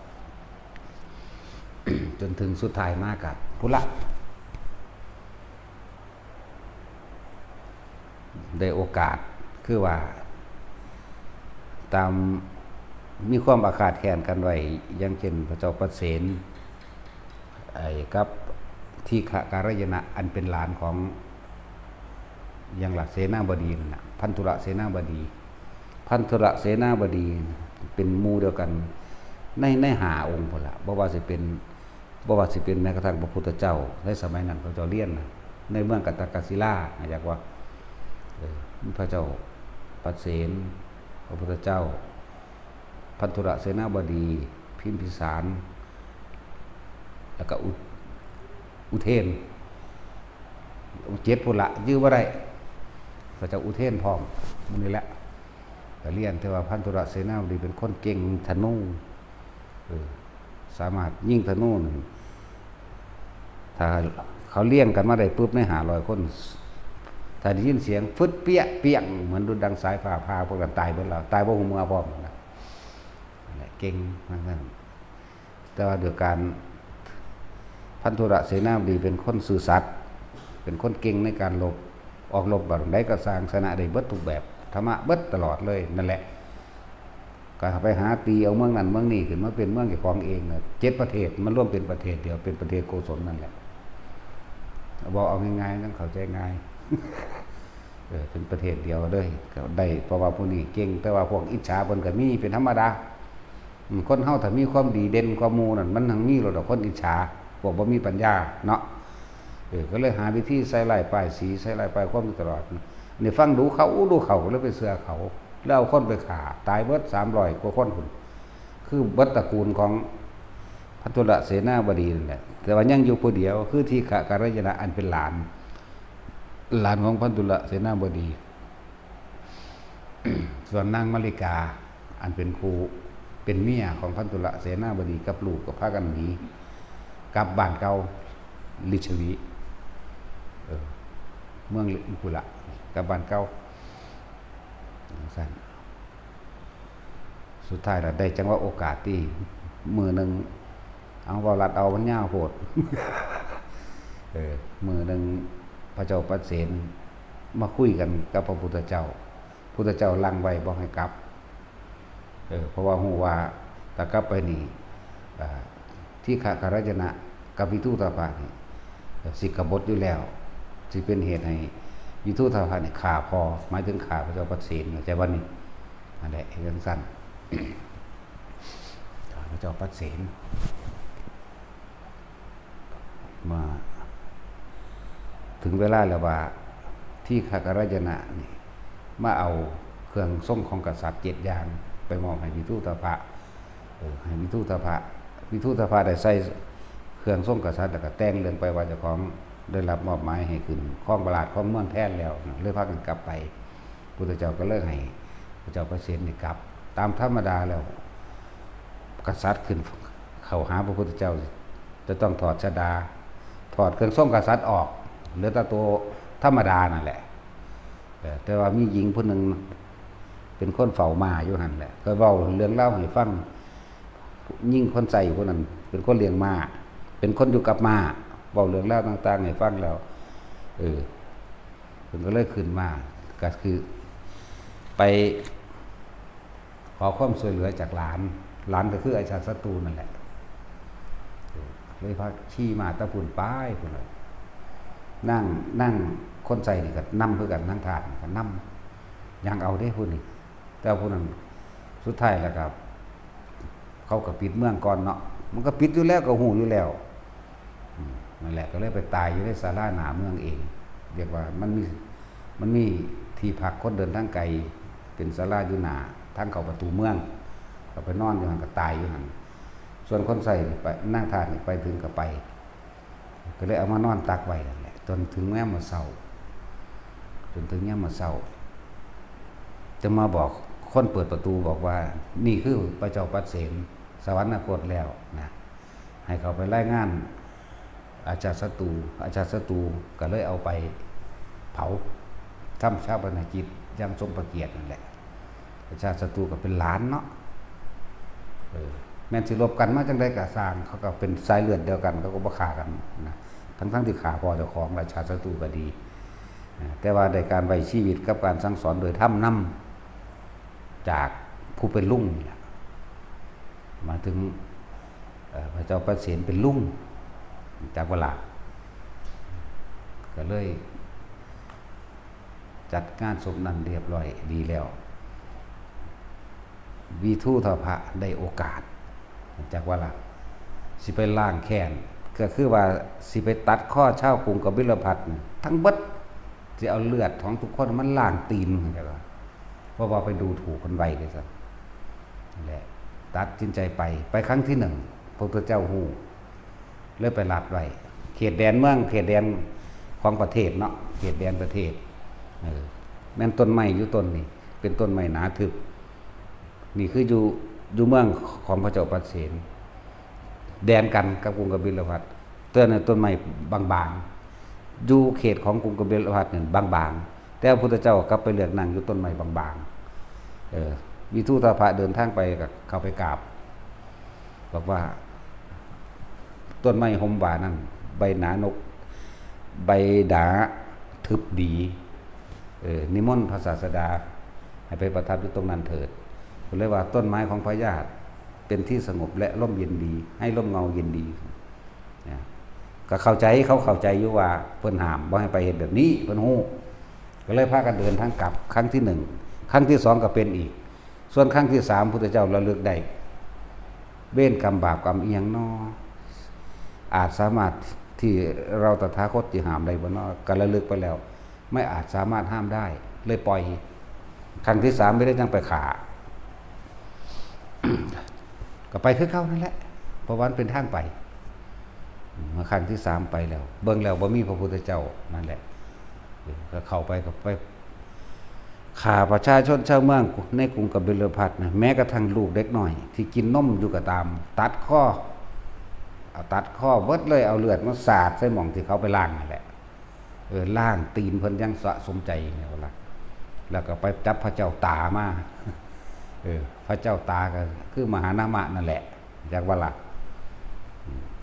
จนถึงสุดท้ายมากับพุละได้โอกาสคือว่าตามมีความอาฆาตแค้นกันไว้อย่างเช่นพระเจ้าปัสเสนกับที่ขการยนะอันเป็นหลานของอย่างหลักเสนาบดีนั่นน่ะพันธุระเสนาบดีเป็นหมู่เดียวกันใน5 องค์พุ่นล่ะบ่ว่าสิเป็นแม้กระทั่งพระพุทธเจ้าในสมัยนั้นพระเจ้าเลี้ยนในเมืองกัตตกศิลาอยากว่าพระเจ้าปัสเสนพระพุทธเจ้าพันธุระเสนาบดีพิมพิสารแล้วก็อุเทน7พุ่นละยื้อบ่ได้พระเจ้าอุเทนพร้อมมื้อนี้แหละก็เรียนแต่ว่าพันธุระเสนาบดีเป็นคนเก่งธนูสามารถยิงธนูถ้าเขาเลี้ยงกันมาได้ปุ๊บใน500 คนถ้าได้ยินเสียงฟึดเปี้ยเปี้ยงเหมือนดุจดังสายฟ้าพาพวกกันตายเบิดแล้วตายบ่ฮู้เมื่อพร้อมนะเก่งมากนั่นแต่ว่าด้วยการพันธุระเสนาบดีเป็นคนซื่อสัตย์เป็นคนเก่งในการรบออกรบแบบใดก็สร้างชนะได้เบิดทุกแบบธรรมะเบิดตลอดเลยนั่นแหละก็ไปหาตีเอาเมืองนั้นเมืองนี้ขึ้นมาเป็นเมืองเจ้าของเอง7 ประเทศมันร่วมเป็นประเทศเดียวเป็นประเทศโกศลนั่นแหละบอกเอาง่ายๆนั่นเข้าใจง่ายเป็นประเทศเดียวเลยก็ได้เพราะว่าผู้นี้เก่งแต่ว่าพวกอิจฉาเพิ่นก็มีเป็นธรรมดาคนเฮาถ้ามีความดีเด่นกว่าหมู่นั่นมันทั้งมีหรอกคนอิจฉาพวกบ่มีปัญญาเนาะ ก็เลยหาวิธีใส่ลายป้ายสีใส่ลายป้ายความอยู่ตลอดนี่ฟังดูเขาแล้วไปเสือเขาแล้วเอาคนไปฆ่าตายเบิด300กว่าคนพุ่นคือเบิดตระกูลของพันธุระเสนาบดีนั่นแหละแต่ว่ายังอยู่ผู้เดียวคือที่ขะการยนะอันเป็นหลานของพันธุระเสนาบดี ส่วนนางมาริกาอันเป็นครูเป็นเมียของพันธุระเสนาบดีกับลูกกับพากันหนีกลับบ้านเก่าลิชวีเมืองกุละกับบ้านเก่าสั้นสุดท้ายเราได้จังว่าโอกาสที่มือหนึ่งเอาวารัดเอามันย่าโหด มือหนึ่งพระเจ้าปเสนมาคุยกันกับพระพุทธเจ้าลังไว้บอกให้กลับเพราะว่าหูว่าแต่กลับไปนี่ที่ขะคารจนะกับวิทุตาภะนี่สิกบฏอยู่แล้วสิเป็นเหตุให้วิทุตาภะนี่ฆ่าพอหมายถึงฆ่าพระเจ้าปเสนใจวันนี้นั่นแหละเรื่องสั้น พระเจ้าปเสนมาถึงเวลาแล้วว่าที่ขะคารจนะนี่มาเอาเครื่องทรงของกษัตริย์7อย่างไปมอบให้วิทุตาภะให้วิทุตาภะได้ใส่เครื่องทรงกษัตริย์แล้วก็แต่งเรื่องไปว่าเจ้าของได้รับมอบหมายให้ขึ้นครองประหลาดของเมืองแท้แล้วเลยพากันกลับไปพุทธเจ้าก็เลิกให้พระเจ้าปเสนนี่กลับตามธรรมดาแล้วกษัตริย์ขึ้นเข้าหาพระพุทธเจ้าจะต้องถอดชฎาถอดเครื่องทรงกษัตริย์ออกเหลือแต่ตัวธรรมดานั่นแหละแต่ว่ามีหญิงผู้หนึ่งเป็นคนเฝ้าม้าอยู่นั่นแหละก็เว้าเรื่องเล่าให้ฟังยิ่งคนใส่อยู่คนนั้นเป็นคนเลี้ยงม้าเป็นคนอยู่กับม้าเว้าเรื่องเล่าต่างๆให้ฟังแล้วเพิ่นก็เลยขึ้นมาก็คือไปขอความช่วยเหลือจากหลานก็คืออาชาศัตรูนั่นแหละเลยพาขี่ม้าตะพุ่นป้ายพุ่นเลยนั่งคนใส่นี่ก็นำเพื่อกันนั่งทานก็นำยังเอาได้พูดนี่แต่พูดนั้นสุดท้ายแล้วครับเขาก็ปิดเมืองก่อนเนาะมันก็ปิดอยู่แล้วก็หูอยู่แล้วนั่นแหละก็เลยไปตายอยู่ในศาลาหน้าเมืองเองเรียกว่ามันมีที่พักคนเดินทางไกลเป็นศาลาอยู่หน้าทางเข้าประตูเมืองก็ไปนอนอยู่หั่นก็ตายอยู่หั่นส่วนคนใส่ไปนั่งทานไปถึงก็ไปก็เลยเอามานอนตักไว้นั่นแหละจนถึงแม้มาเศร้าจะมาบอกคนเปิดประตูบอกว่านี่คือพระเจ้าปเสนสวรรคตแล้วนะให้เขาไปรายงานอาจารย์ศัตรูก็เลยเอาไปเผาทำชาปนกิจยังทรงประเกียรตินั่นแหละอาจารย์ศัตรูก็เป็นหลานเนาะแม้นสิรบกันมาจังได๋ก็สร้างเขาก็เป็นสายเลือดเดียวกันเขาก็บ่ฆ่ากันนะทั้งที่ฆ่าพ่อเจ้าของราชาศัตรูก็ดีแต่ว่าได้การไว้ชีวิตกับการสั่งสอนโดยธรรมนำจากผู้เป็นลุงนี่แหละมาถึงพระเจ้าปเสนเป็นลุงจากเวลาก็เลยจัดงานศพนั้นเรียบร้อยดีแล้ววิทูตภะได้โอกาสจากเวลาสิไปล้างแค้นก็คือว่าสิไปตัดข้อเช่ากรุงกบิลพัสดุทั้งเบิดสิเอาเลือดของทุกคนมันล้างตีนจังว่าเพราะว่าไปดูถูกคนไวเลยซะนั่นแหละตัดสินใจไปครั้งที่1พระพุทธเจ้าฮู้เลยไปลัดไว้เขตแดนเมืองเขตแดนของประเทศเนาะเขตแดนประเทศแม่นต้นไม้อยู่ต้นนี้เป็นต้นไม้หนาทึบนี่คืออยู่เมืองของพระเจ้าปเสนแดนกันกับกรุงกบิลพัสดุต้นไม้บางๆอยู่เขตของกรุงกบิลพัสดุเนี่ยบางๆแต่พระพุทธเจ้ากลับไปเลือกนั่งอยู่ต้นไม้บางๆวิทูตภะเดินทางไปกับเข้าไปกราบบอกว่าต้นไม้หอมหวานนั่นใบหนานกใบดาทึบดีนิมนต์พระศาสดาให้ไปประทับอยู่ตรงนั้นเถิดก็เลยว่าต้นไม้ของพระญาติเป็นที่สงบและร่มเย็นดีให้ร่มเงาเย็นดีก็เข้าใจเขาเข้าใจอยู่ว่าเพิ่นห้ามบ่ให้ไปเฮ็ดแบบนี้เพิ่นฮู้ก็เลยพากันเดินทางกลับครั้งที่1ครั้งที่2ก็เป็นอีกส่วนครั้งที่3พุทธเจ้าระลึกได้เว้นกรรมบาปกรรมอีหยังน้ออาจสามารถ ที่เราตถาคตที่ห้ามได้บ่เนาะก็ระลึกไปแล้ว ไม่อาจสามารถห้ามได้ เลยปล่อยครั้งที่3ไม่ได้จังไปขา ก็ไปคือเก่านั่นแหละเพราะว่ามันเป็นทางไปมาครั้งที่3ไปแล้ว เบิ่งแล้วบ่มีพระพุทธเจ้านั่นแหละก็เข้าไปก็ไปข่าประชาชนชาวเมืองในกรุงกบิลพัสนะแม้กระทั่งลูกเด็กหน่อยที่กินนมอยู่ก็ตามตัดข้อเบิดเลยเอาเลือดมาสาดใส่หม่องที่เขาไปล้างนั่นแหละล้างตีนเพิ่นยังสะสมใจเนี่ยว่าล่ะแล้วก็ไปจับพระเจ้าตามาพระเจ้าตาก็คือมหานามะนั่นแหละจากว่าล่ะ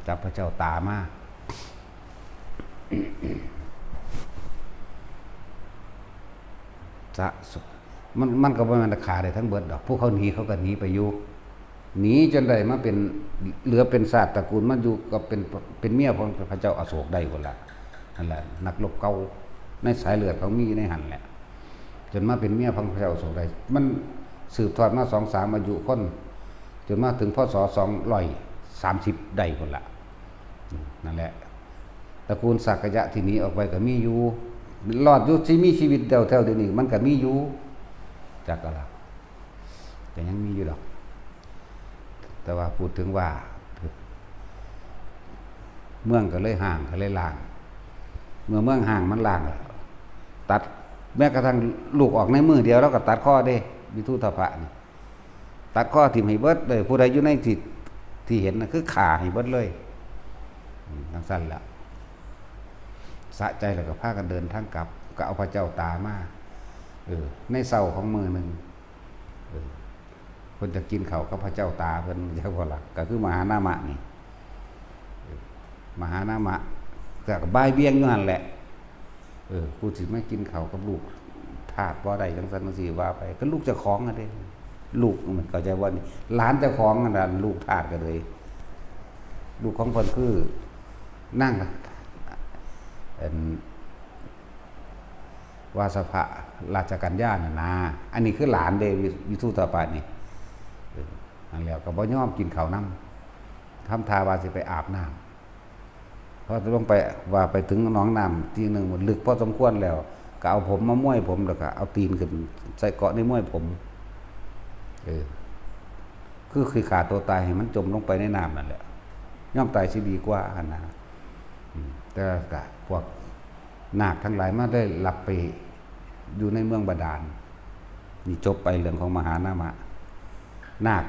จับพระเจ้าตามามันก็บ่แม่นราคาได้ทั้งเบิดดอกพวกเขาหนีเขาก็หนีไปอยู่หนีจนได้มาเป็นเหลือเป็นศาสตร์ตระกูลมันอยู่ก็เป็นเมียของพระเจ้าอโศกได้พุ่นล่ะนั่นแหละนักรบเก่าในสายเลือดเขามีในหั่นแหละจนมาเป็นเมียของพระเจ้าอโศกได้มันสืบทอดมา 2-3 อายุคนจนมาถึงพศ230ได้พุ่นล่ะนั่นแหละตระกูลสักยะที่หนีออกไปก็มีอยู่รอดอยู่ที่มีชีวิตแถวๆเดี๋ยวนี้มันก็มีอยู่จักอะไรแต่ยังมีอยู่หรอกแต่ว่าพูดถึงว่าเมืองก็เลยห่างก็เลยล่างเมื่อเมืองห่างมันล่างตัดแม้กระทั่งลูกออกในมือเดียวแล้วก็ตัดข้อได้วิทุตภะนี่ตัดข้อทิ่มให้เบิดเลยผู้ใดอยู่ในที่เห็นนะคือขาให้เบิดเลยทั้งสั้นแล้วสะใจแล้วก็พากันเดินทางกลับก็เอาพระเจ้าตามาในเศร้าของมือหนึ่งเพิ่นจะกินเขากับพระเจ้าตาเพิ่นเจ้าพ่อหลักก็คือมหานามะนี่มหานามะก็บ่ายเบี้ยงอยู่นั่นแหละกูสิไม่กินเขากับลูกทาสบ่ได้จังซั่นจังซี่ว่าไปก็ลูกเจ้าของอ่ะเด้ลูกมันเข้าใจว่านี่หลานเจ้าของนั่นน่ะลูกทาสก็เลยลูกของเพิ่นคือนั่งวาสภะราชกัญญาน่ะนะอันนี้คือหลานเดวิทุตปานี่นั่นแล้วก็บ่ยอมกินข้าวนำทำทาว่าสิไปอาบน้ำพอลงไปว่าไปถึงหนองน้ำทีนึงมันลึกพอสมควรแล้วก็เอาผมมาม้วยผมแล้วก็เอาตีนขึ้นใส่เกาะในม้วยผมคือขาดตัวตายให้มันจมลงไปในน้ำนั่นแหละย่อมตายสิดีกว่าหั่นนะแต่ก็พวกนาคทั้งหลายมาได้หลับไปอยู่ในเมืองบาดาลนี่จบไปเรื่องของมหานามะนาค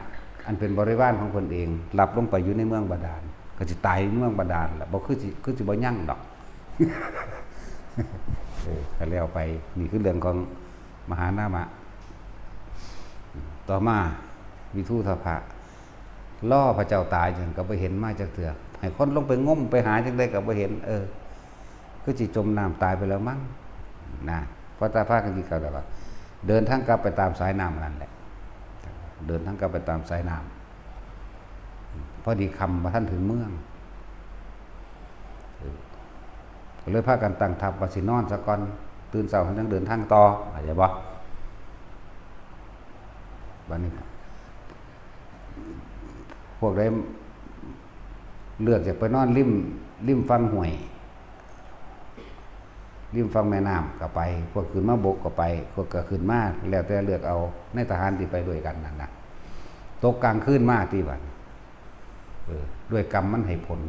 อันเป็นบริวารของคนเองหลับลงไปอยู่ในเมืองบาดาลก็สิตายในเมืองบาดาลล่ะบ่คือสิบ่ยั่งดอกก็แล้วไปนี่คือเรื่องของมหานามะต่อมาวิทุตภะล่อพระเจ้าตายจังก็บ่เห็นมาจักเทื่อให้คนลงไปงมไปหาจังได๋ก็บ่เห็นคือสิจมน้ำตายไปแล้วมั้งนะเพราะตาพากันสิกล่าวว่าเดินทางกลับไปตามสายน้ำนั่นแหละเดินทางกลับไปตามสายน้ำพอดีคำว่าท่านถึงเมืองก็เลยพากันตั้งทัพว่าสินอนซะก่อนตื่นเช้าจังเดินทางต่ออาจจะบ่บัดนี้พวกได้เลือกจะไปนอนริมฝั่งห้วยริมฝั่งแม่น้ำก็ไปพวกขึ้นมาบกก็ไปพวกก็ขึ้นมาแล้วแต่เลือกเอาในทหารที่ไปด้วยกันนั่นนะตกกลางคืนมาที่บัดด้วยกรรมมันให้ผล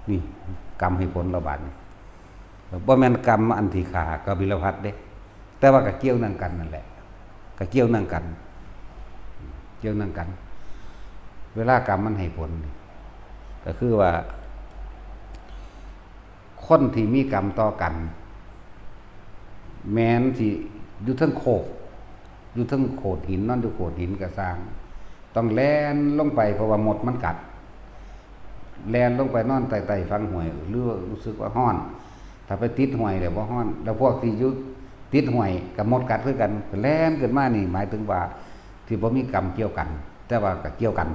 นี่กรรมให้ผลระบาดนี่บ่แม่นกรรมอันที่ขากบิลพัสเด้แต่ว่าก็เกี่ยวนั่งกันนั่นแหละก็เกี่ยวนั่งกันเวลากรรมมันให้ผลก็คือว่าคนที่มีกรรมต่อกันแม้นที่อยู่เทิงโคกอยู่เทิงโขดหินนั่นอยู่โขดหินก็สร้างต้องแล่นลงไปเพราะว่าหมดมันกัดแล่นลงไปนอนใต้ๆฟังห้วยหรือรู้สึกว่าฮ้อนถ้าไปติดห้วยแล้วบ่ฮ้อนแล้วพวกที่อยู่ติดห้วยกับหมดกัดคือกันแล่นขึ้นมานี่หมายถึงว่าที่บ่มีกรรมเกี่ยวกันแต่ว่าก็เกี่ยวกัน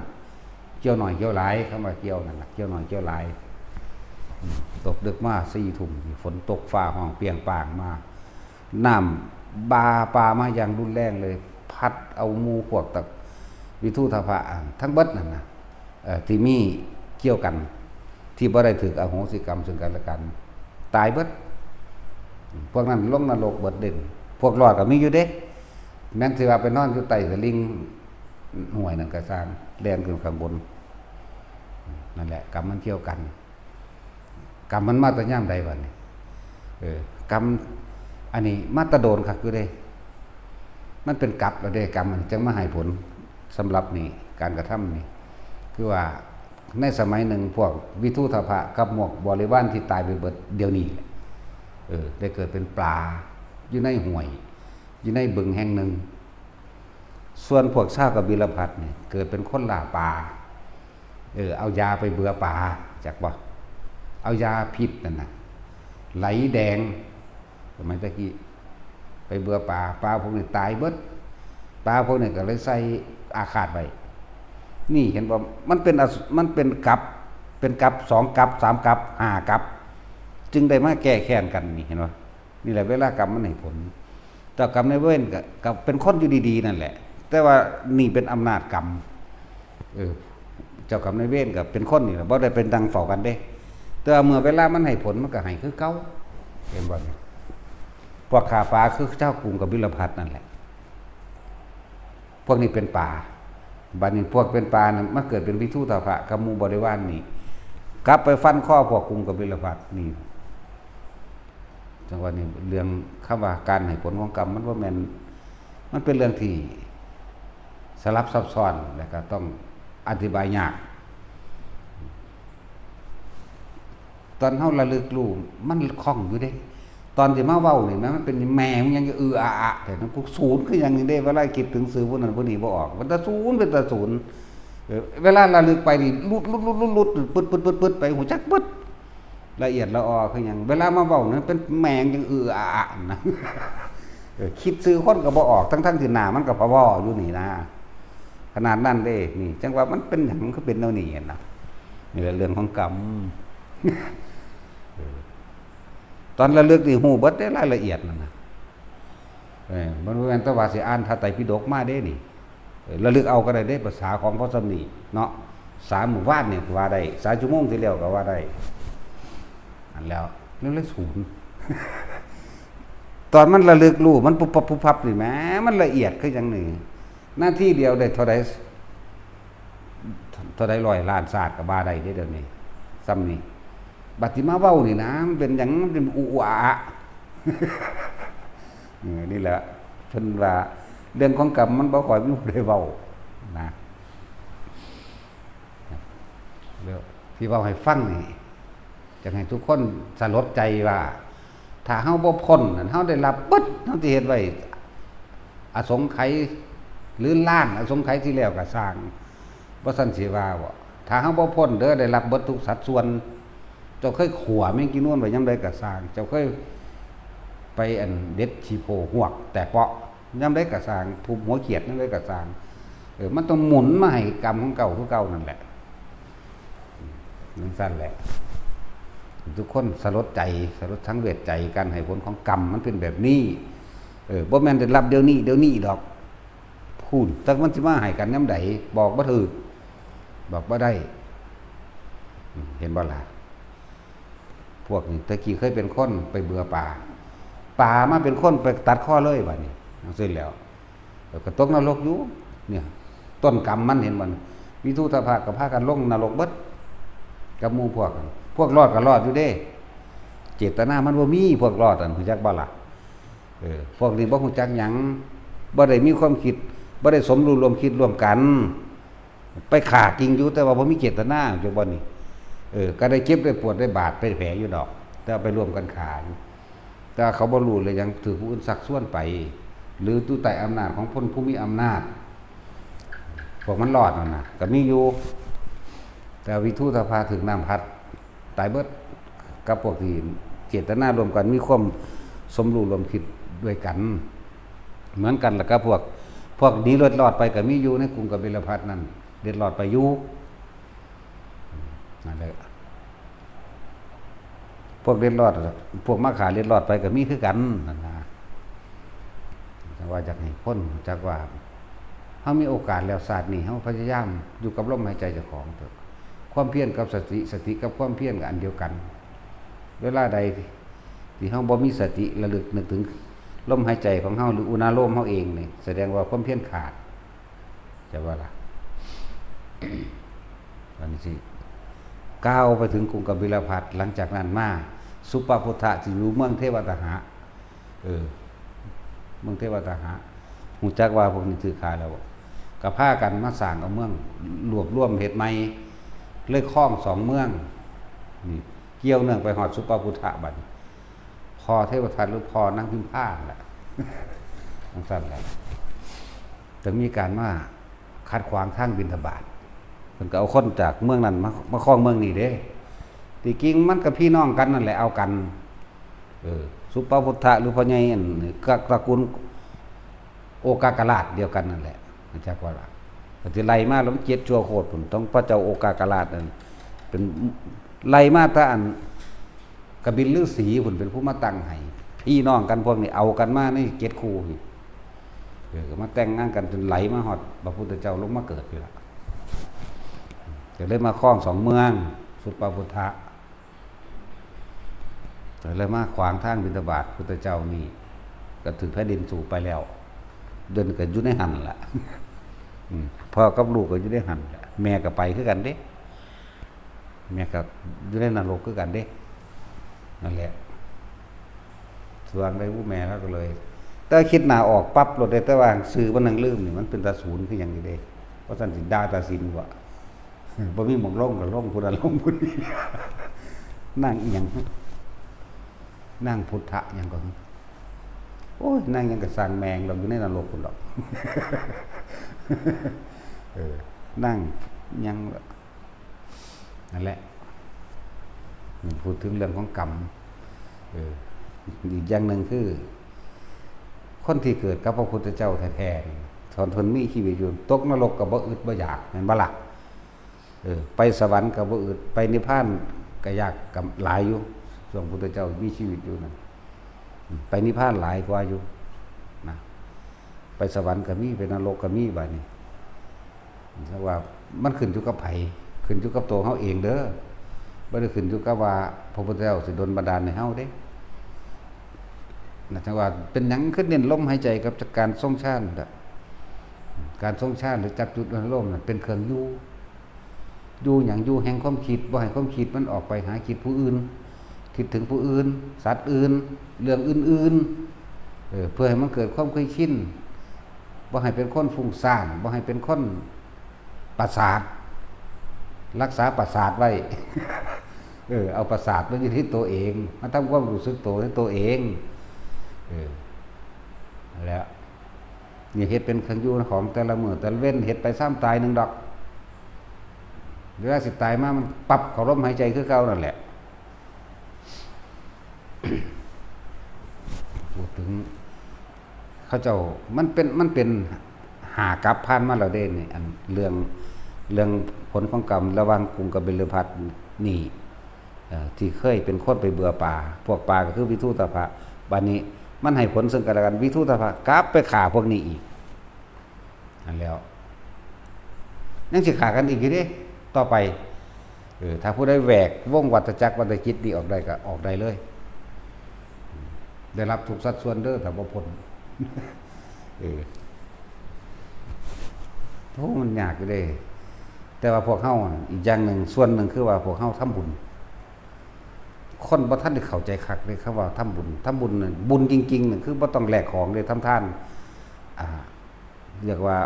เกี่ยวหน่อยเกี่ยวหลายคำว่าเกี่ยวนั่นล่ะเกี่ยวหน่อยเกี่ยวหลายตกดึกมา4 ทุ่มฝนตกฟ้าห้องเปียงป่างมาน้ำปลามาอย่างรุนแรงเลยพัดเอาหมู่พวกตะวิทุตภะทั้งเบิดนั่นน่ะที่มีเกี่ยวกัน ที่บ่ได้ถูกอโหสิกรรมซึ่งกันและกันตายเบิดพวกนั้นลงนรกเบิดเด่นพวกรอดก็มีอยู่เด้แม้นสิว่าไปนอนอยู่ใต้ตะลิงห่วยนั่นก็สร้างแล่นขึ้นข้างบนนั่นแหละกรรมมันเกี่ยวกันกรรมมันมาแต่ย่ามใดบัดนี้กรรมอันนี้มาแตะโดนคักอยู่เด้มันเป็นกรรมแล้วเด้กรรมมันจึงมาให้ผลสำหรับนี่การกระทำนี่คือว่าในสมัยหนึ่งพวกวิทุธภะกับหมวกบริวารที่ตายไปเบิดเดี๋ยวนี้ได้เกิดเป็นปลาอยู่ในห้วยอยู่ในบึงแห่งหนึ่งส่วนพวกชาวกบิลพัสเนี่ยเกิดเป็นคนล่าปลาเอายาไปเบื่อปลาจากบ่เอายาพิษนั่นน่ะไหลแดงสมัยตะกี้ไปเบื่อปลาพวกนี้ตายเบิดปลาพวกนี้ก็เลยใส่อาฆาตไว้นี่เห็นว่ามันเป็นกับ2กับ3กับ5กับจึงได้มาแก้แค้นกันนี่เห็นบ่นี่แหละเวลากรรมมันให้ผลแต่กรรมในเว้นกับเป็นคนอยู่ดีๆนั่นแหละแต่ว่านี่เป็นอำนาจกรรมเจ้ากรรมในเว้นกับเป็นคนนี่แหละบ่ได้เป็นดังเฝ้ากันเด้แต่เมื่อเวลามันให้ผลมันก็ให้คือเก่าเห็นบ่นี่พวกขาปลาคือเจ้ากรุงกบิลพัสนั่นแหละพวกนี้เป็นป่าบัดนี้พวกเป็นปลานะมันเกิดเป็นวิทุธภะกับหมู่บริวารนี่กลับไปฟันข้อพวกกรุงกบิลพัสนี่จังหวะนี้เรื่องคำว่าการให้ผลของกรรมมันบ่แม่นมันเป็นเรื่องที่สลับซับซ้อนแล้วก็ต้องอธิบายยากตอนเฮาระลึกรู้มันคล่องอยู่เด้ตอนที่มาเว้านี่มันเป็นแม่มันยังอะแต่นั้นพวกศูนย์คืออย่างนี้เด้เวลาคิดถึงสื่อพวกนั้นพวกนี้บ่ออกมันตะศูนย์เป็นตะศูนย์เวลาระลึกไปนี่ลุดปึ๊ดไปหูจักปึ๊ดละเอียดละออคือหยังเวลามาเว้านั้นเป็นแมงยังอะนะคิดซื้อคนก็บ่ออกทั้งที่หน้ามันก็พะว้ออยู่นี่นะขนาดนั้นเด้นี่จังว่ามันเป็นหยังคือเป็นแนวนี้นะนี่แหละเรื่องของกรรมตอนระลึกนี่ฮู้เบิดได้รายละเอียดนั่นน่ะมันบ่แม่นแต่ว่าสิอ่านพระไตรปิฎกมาเด้นี่ระลึกเอาก็ได้เด้ภาษาของพระสมณีเนาะ3 มื้อวานนี่ว่าได้3 ชั่วโมงที่แล้วก็ว่าได้อันแล้วเลยศูนย์ ตอนมันระลึกรู้มันปุ๊บปั๊บนี่แหมมันละเอียดคือจังนี่หน้าที่เดียวได้เท่าใด100 ล้านศาสตร์ก็ว่าได้เดี๋ยวนี้ซ้ำนี่บัดที่มาเว้านี่นะมันเป็นหยังมันเป็นอะนี่แหละเพิ่นว่าเรื่องของกรรมมันบ่ค่อยมีผู้ใดเว้านะแล้วที่เว้าให้ฟังนี่จะให้ทุกคนสลดใจว่าถ้าเฮาบ่พ้นนั่นเฮาได้รับเบิดเฮาสิเฮ็ดไว้อสงไขยหรือล้านอสงไขยที่แล้วก็สร้างบ่ซั่นสิว่าบ่ถ้าเฮาบ่พ้นเด้อได้รับเบิดทุกสัดส่วนเจ้าเคยขัวแมงกินนวลไว้ยามใดก็สร้างเจ้าเคยไปอันเด็ดขี้โพหวกแต่เปาะยามใดก็สร้างทุบหัวเขียดยามใดก็สร้างมันต้องหมุนมาให้กรรมของเก่าคือเก่านั่นแหละนั่นซั่นแหละทุกคนสลดใจสลดทั้งเวทใจการให้ผลของกรรมมันเป็นแบบนี้บ่แม่นได้รับเดี๋ยวนี้ดอกพูดแต่มันสิมาให้กันยามใดบอกบ่ถูกบอกบ่ได้เห็นบ่ล่ะพวกนี้ตะกี้เคยเป็นคนไปเบื่อป่ามาเป็นคนไปตัดข้อเลยบัดนี้จังซี่แล้วก็ตกนรกอยู่เนี่ยต้นกรรมมันเห็นบ่วิทุธภะก็พากันลงนรกเบิดกับหมู่พวกรอดก็รอดอยู่เด้เจตนามันบ่มีพวกรอดฮู้จักบ่ล่ะพวกนี้บ่ฮู้จักหยังบ่ได้มีความคิดบ่ได้สมรู้ร่วมคิดร่วมกันไปฆ่าจริงอยู่แต่ว่าบ่มีเจตนาจังบ่นี่ก็ได้เจ็บได้ปวดได้บาดไปแผลอยู่ดอกแต่ไปรวมกันฆ่าแต่เขาบ่รู้เลยยังถือผู้อื่นสักส่วนไปหรือตู้ใต้อำนาจของคนผู้มีอำนาจพวกมันรอดนั่นน่ะก็มีอยู่แต่วิทุธภะถึงน้ำพัดตายเบิดกับพวกที่เจตนารวมกันมีความสมรู้ร่วมคิดด้วยกันเหมือนกันแล้วก็พวกนี้เล็ดรอดไปก็มีอยู่ในกรุงกบิลพัสนั่นเล็ดรอดไปอยู่นั่นแหละพวกเล็ดรอดพวกมาขาเล็ดรอดไปก็มีคือกันนั่นนะแต่ว่าจากให้พ้นจากว่าเฮามีโอกาสแล้วศาสตร์นี้เฮาพยายามอยู่กับลมหายใจเจ้าของเถอะ ความเพียรกับสติสติกับความเพียรก็อันเดียวกัน เวลาใดที่เฮาบ่มีสติระลึกนึกถึงลมหายใจของเฮาหรืออุณาโลมเฮาเองนี่แสดงว่าความเพียรขาดจะว่าล่ะ อันนี้สิก้าวไปถึงกรุงกบิลพัสหลังจากนั้นมาสุปพุทธะสิอยู่เมืองเทวตหะเมืองเทวตหะฮู้จักว่าพวกนี้ถือขาแล้วก็พากันมาสร้างเอาเมืองรวบรวมเฮ็ดใหม่เลยครอง2เมืองนี่เกี่ยวเนื่องไปฮอดสุปพุทธะบัดพอเทวทัตหรือพอนั่งพิมพาแหละทั้งสั้นแหละถึงมีการมาขัดขวางทางบิณฑบาตเพิ่นก็เอาคนจากเมืองนั้นมาครองเมืองนี้เด้ที่จริงมันก็พี่น้องกันนั่นแหละเอากันสุปพุทธะหรือพ่อใหญ่อันตระกูลโอกากราชเดียวกันนั่นแหละจักว่าล่ะก็สิไล่มาแล้วมัน7ชั่วโคตรพุ่นต้องพระเจ้าโอกากราชนั่นเป็นไล่มาแต่อันกบิลฤาษีพุ่นเป็นผู้มาตั้งให้พี่น้องกันพวกนี้เอากันมาใน7คู่นี่ก็มาแต่งงานกันจนไหลมาฮอดพระพุทธเจ้าลงมาเกิดอยู่ล่ะก็เลยมาครอง2เมืองสุปพุทธะก็เลยมาขวางทางบิณฑบาตพุทธเจ้านี่ก็ถือแผ่นดินสู่ไปแล้วเดินก็อยู่ในหันล่ะพ่อกับลูกก็อยู่ในหันแม่ก็ไปคือกันเด้แม่ก็อยู่ในนรกคือกันเด้นั่นแหละส่วนได้ผู้แม่แล้วก็เลยแต่คิดหน้าออกปั๊บรถได้แต่ว่าสื่อมันนังลืมนี่มันเป็นตาศูนย์คือหยังนี่เด้เพราะท่านสิด่าตาสินว่าบ่มีหม่องลงก็ลงผู้นั้นลงผู้นี้นั่งอีหยังนั่งพุทธะหยังก็โอ้ยนั่งยังกับสร้างแมงเราอยู่ในนรกพุ่นดอกนั่งยังนั่นแหละพูดถึงเรื่องของกรรมอีกอย่างหนึ่งคือคนที่เกิดกับพระพุทธเจ้าแท้ๆทนมีชีวิตอยู่ตกนรกก็บ่อึดบ่อยากแม่นบ่ล่ะไปสวรรค์ก็บ่อึดไปนิพพานก็ยากกับหลายอยู่ช่วงพุทธเจ้ามีชีวิตอยู่นั่นไปนิพพานหลายกว่าอยู่นะไปสวรรค์ก็มีไปนรกก็มีบัดนี้เพราะว่ามันขึ้นอยู่กับไผขึ้นอยู่กับตัวเฮาเองเด้อบ่ได้ขึ้นอยู่กับว่าพระพุทธเจ้าสิดลบันดาลให้เฮาเด้นะจังว่าเป็นหยังคือเน้นลมหายใจกับจักการทรงฌานการทรงฌานหรือจับจุดลมนั่นเป็นเครื่องอยู่หยังอยู่แห่งความคิดบ่ให้ความคิดมันออกไปหาคิดผู้อื่นคิดถึงผู้อื่นสัตว์อื่นเรื่องอื่นๆเพื่อให้มันเกิดความเคยชินบ่ให้เป็นคนฟุ้งซ่านบ่ให้เป็นคนประสาทรักษาประสาทไว้ เอาประสาทไว้ที่ตัวเองมาทำความรู้สึกตัวที่ตัวเองแล้วนี่เฮ็ดเป็นเครื่องอยู่ของแต่ละมื้อแต่ละเว้นเฮ็ดไปซ้ำตาย1ดอกเวลาสิตายมามันปรับเข้าลมหายใจคือเก่านั่นแหละพูดถึงเขาเจ้ามันเป็นหากับผ่านมาแล้วเด้นี่อันเรื่องผลของกรรมระหว่างกรุงกบิลพัสนี่ที่เคยเป็นคนไปเบื่อป่าพวกป่าก็คือวิทูตภะบัดนี้มันให้ผลซึ่งกันและกันวิทูตภะกลับไปฆ่าพวกนี้อีกอันแล้วยังสิฆ่ากันอีกอยู่เด้ต่อไปถ้าผู้ใดแหวกวงวัฏจักรวัฏจิตนี้ออกได้ก็ออกได้เลยได้รับทุกสัดส่วนเด้อแต่บ่พ้นโอ้มันยากอยู่เด้แต่ว่าพวกเฮาอีกอย่างหนึ่งส่วนหนึ่งคือว่าพวกเฮาทำบุญคนบ่ทันได้เข้าใจคักเลยครับว่าทำบุญนั่นบุญจริงๆนั่นคือบ่ต้องแลกของเลยทำทานเรียกว่า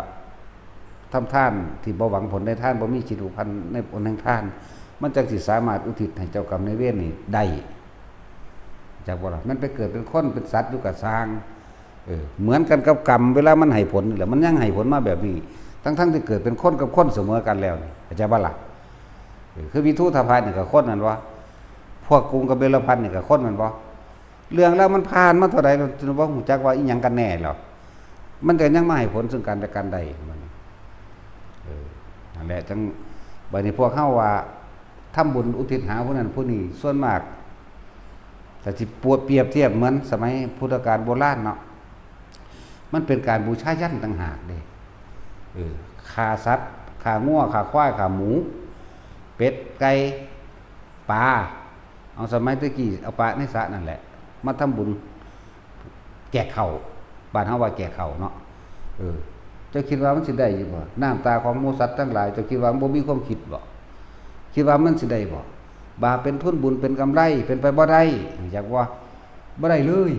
ทำทานที่บ่หวังผลในทานบ่มีจิตผูกพันในผลแห่งทานมันจังสิสามารถอุทิศให้เจ้ากรรมนายเวรนี่ได้จากว่ามันไปเกิดเป็นคนเป็นสัตว์อยู่กับสร้างเหมือนกันกับกรรมเวลามันให้ผลนี่แหละมันยังให้ผลมาแบบนี้ทั้งที่เกิดเป็นคนกับคนเสมอกันแล้วนี่เข้าใจบ่ล่ะคือวิทูตภะนี่ก็คนนั่นวะพวกกรุงกบิลพัสนี่ก็คนนั่นบ่เรื่องแล้วมันผ่านมาเท่าใดจนบ่ฮู้จักว่าอีหยังกันแน่หรอกมันก็ยังมาให้ผลซึ่งกันและกันได้มันนั่นแหละจังบัดนี้พวกเฮาว่าทำบุญอุทิศหาผู้นั้นผู้นี้ส่วนมากแต่สิปวดเปรียบเทียบเหมือนสมัยพุทธกาลโบราณเนาะมันเป็นการบูชายันต่างหากเด้ฆ่าสัตว์ฆ่างัวฆ่าควายฆ่าหมู เป็ดไก่ปลาเอาสมัยตะกี้เอาปลาในสระนั่นแหละมาทำบุญแจกข้าวบ้านเฮาว่าแจกข้าวเนาะเจ้าคิดว่ามันสิได้อยู่บ่น้ำตาของหมู่สัตว์ทั้งหลายเจ้าคิดว่ามันบ่มีความคิดบ่คิดว่ามันสิได้บ่บาปเป็นทุนบุญเป็นกำไรเป็นไปบ่ได้อยากว่าบ่ได้เลย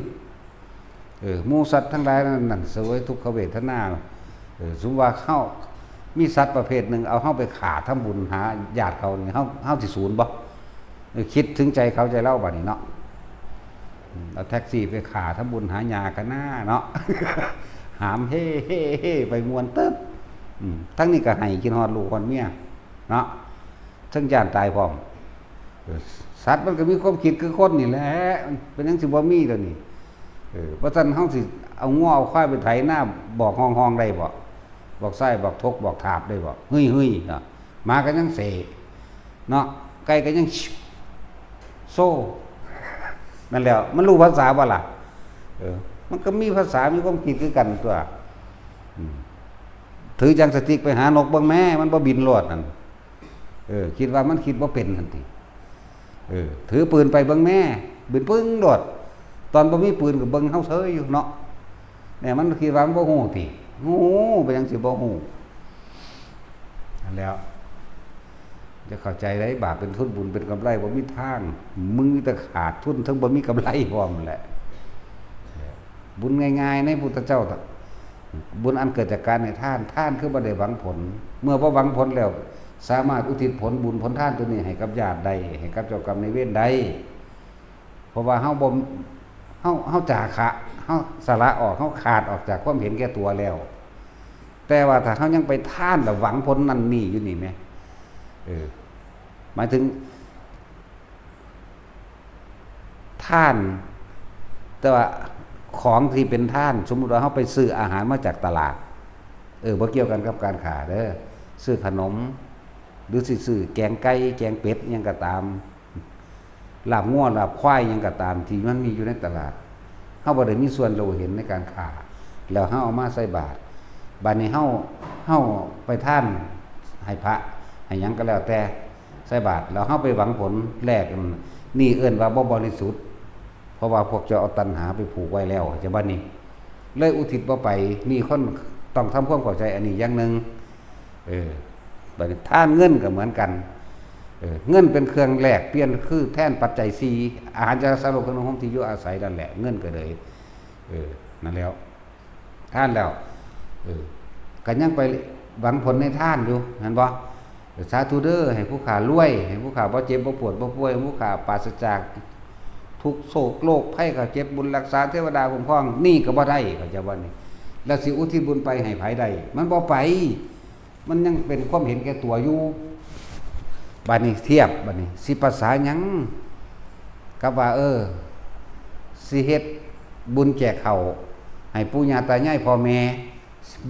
หมู่สัตว์ทั้งหลายนั่นเสวยทุกขเวทนาสมมุติว่าเฮามีสัตว์ประเภทหนึ่งเอาเฮาไปฆ่าทำบุญหาญาติเขานี่เฮาสิสูญบ่คิดถึงใจเขาใจเล่าบัดนี้เนาะเอาแท็กซี่ไปฆ่าทำบุญหาญากันหน้าเนาะ หามเฮ่ไปมวนตึ๊บทั้งนี้ก็ให้กินฮอดลูกฮอดเมียเนาะทั้งญาติตายพร้อมสัตว์มันก็มีความคิดคือคนนี่แหละเป็นจังสิบ่มีตัวนี้เพราะฉะนั้นเฮาสิเอางัวเอาควายไปไถหน้าบอกห้องๆได้บ่บอกไส้บอกทกบอกถาบได้บ่เฮ้ยๆเนาะหมาก็ยังเสเนาะไก่ก็ยังโซ่นั่นแหละมันรู้ภาษาบ่ล่ะมันก็มีภาษามีความคิดคือกันตัวถือจังสติ๊กไปหานกเบิ่งแม่มันบ่บินรอดนั่นคิดว่ามันคิดบ่เป็นทันทีถือปืนไปเบิ่งแม่บินปึ้งรอดตอนบ่มีปืนก็เบิ่งเฮาเซยอยู่เนาะเนี่ยมันคิดว่ามันบ่ฮู้ติฮู้ไปจังสิบ่ฮู้นั่นแล้วจะเข้าใจได้บาปเป็นทุนบุญเป็นกำไรบ่มีทางมึงมีแต่ขาดทุนทั้งบ่มีกำไรพร้อมแหละบุญง่ายๆในพุทธเจ้าบุญอันเกิดจากการให้ท่านคือบ่ได้หวังผลเมื่อบ่หวังผลแล้วสามารถอุทิศผลบุญผลทานตัวนี้ให้กับญาติใดให้กับเจ้ากรรมนายเวรใดเพราะว่าเฮาบ่เฮาจาคะเฮาสละออกเฮาขาดออกจากความเห็นแก่ตัวแล้วแต่ว่าถ้าเฮายังไปท่านแล้วหวังผลนั่นนี่อยู่นี่แหมหมายถึงท่านแต่ว่าของที่เป็นท่านสมมุติว่าเฮาไปซื้ออาหารมาจากตลาดบ่เกี่ยวกันกับการค้าเด้อซื้อขนมหรือซื้อแกงไก่แกงเป็ดหยังก็ตามลาบงัวลาบควายหยังก็ตามที่มันมีอยู่ในตลาดเฮาบ่ได้มีส่วนรู้เห็นในการค้าแล้วเฮาเอามาใส่บาตรบัดนี้เฮาไปท่านให้พระให้หยังก็แล้วแต่ใส่บาตรแล้วเฮาไปหวังผลแลกนี่เอิ้นว่าบ่บริสุทธิ์เพราะว่าพวกเจ้าเอาตัณหาไปผูกไว้แล้วจะบัดนี้เลยอุทิศบ่ไปมีคนต้องทำความเข้าใจอันนี้อย่างนึงบัดนี้ทานเงินก็เหมือนกันเงินเป็นเครื่องแลกเปลี่ยนคือแทนปัจจัย4อาหารจะสรุปขนมที่อยู่อาศัยนั่นแหละเงินก็เลยนั่นแล้วท่านแล้วก็ยังไปหวังผลในท่านอยู่เห็นบ่สาธุเด้อให้ผู้ขารวยให้ผู้ขาบ่เจ็บบ่ปวดบ่ป่วยผู้ขาปราศจากทุกโศกโรคภัยก็เจ็บบุญรักษาเทวดาคุ้มครองนี่ก็บ่ได้เขาจะว่านี่แล้วสิอุทิศบุญไปให้ไผได้มันบ่ไปมันยังเป็นความเห็นแก่ตัวอยู่บัดนี้เทียบบัดนี้สิภาษาหยังกับว่าสิเฮ็ดบุญแจกข้าวให้ปู่ย่าตายายพ่อแม่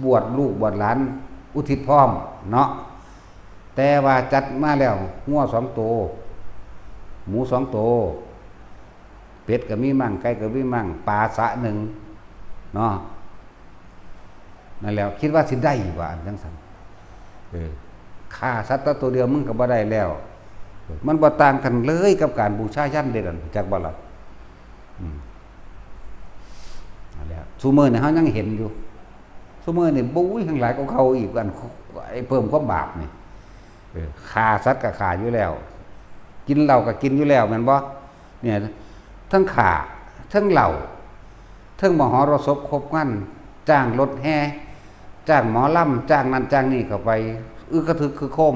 บวชลูกบวชหลานอุทิศพร้อมเนาะแต่ว่าจัดมาแล้วงัว2ตัวหมู2ตัวเป็ดก็มีมั่งไก่ก็มีมั่งปลาสะ1เนาะนั่นแล้วคิดว่าสิได้ว่าจังซั่นฆ่าสัตว์ตัวเดียวมึงก็บ่ได้แล้วมันบ่ต่างกันเลยกับการบูชายันเด้อนั่นจักบ่ล่ะนั่นแหละซุมื้อนี้เฮายังเห็นอยู่ซุมื้อนี้บุ้ยทั้งหลายก็เขาอีกกันไอ้เพิ่มความบาปนี่ฆ่าสัตว์ก็ฆ่าอยู่แล้วกินเหล้าก็กินอยู่แล้วแม่นบ่เนี่ยทั้งฆ่าทั้งเหล้าทั้งมหรสพครบงานจ้างรถแห่จ้างหมอลำจ้างนั่นจ้างนี่เข้าไปกระทึกคือโคม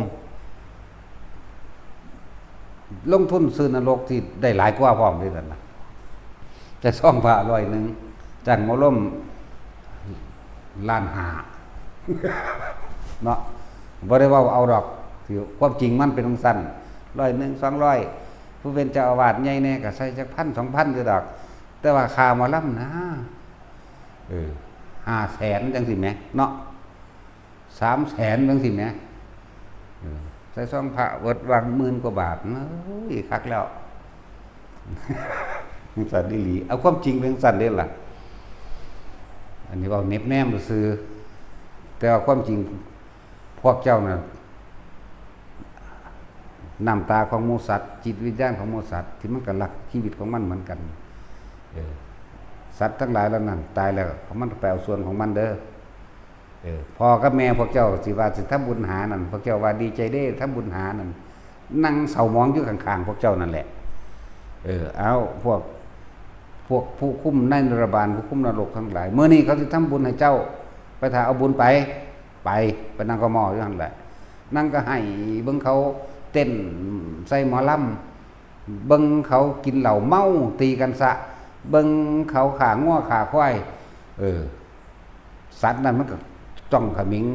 ลงทุนซื้อนรกที่ได้หลายกว่าพร้อมด้วยกันนะจะซ่องพระ100จ้างหมอลำล้าน5เนาะบ่ได้ว่าเอาดอกที่ความจริงมันเป็นจังซั่น100 200ผู้เป็นเจ้าอาวาสใหญ่แน่ก็ใส่จัก 1,000 2,000อยู่ดอกแต่ว่าค่าหมอลำนะ500,000จังสิแหมเนาะ300,000จังสิแหมใส่ซองพระเวิดวาง10,000 กว่าบาทเอ้ยคักแล้วสันดีๆเอาความจริงเป็นสั่นเด้ล่ะอันนี้เว้าเน็บแนมซื่อแต่ว่าความจริงพวกเจ้าน่ะ น้ำตาของหมูสัตว์จิตวิญญาณของหมูสัตว์ที่มันก็รักชีวิตของมันเหมือนกันสัตว์ทั้งหลายแล้วนั่นตายแล้วมันก็ไปเอาส่วนของมันเด้อพ่อกับแม่พวกเจ้าสิว่าสิทำบุญหานั่นพวกเจ้าว่าดีใจเด้ทำบุญหานั่นนั่งเศร้ามองอยู่ข้างๆพวกเจ้านั่นแหละเอาพวกผู้คุ้มในนรบาลผู้คุ้มนรกทั้งหลายเมื่อนี้เขาสิทำบุญให้เจ้าไปถ่าเอาบุญไปนั่งก็มออยู่นั่นแหละนั่งก็ให้เบิ่งเขาเต้นใส่หมอลำเบิ่งเขากินเหล้าเมาตีกันซะเบิ่งเขาขาง้อขาควายสัตว์นั้นมันก็จ้องขมิง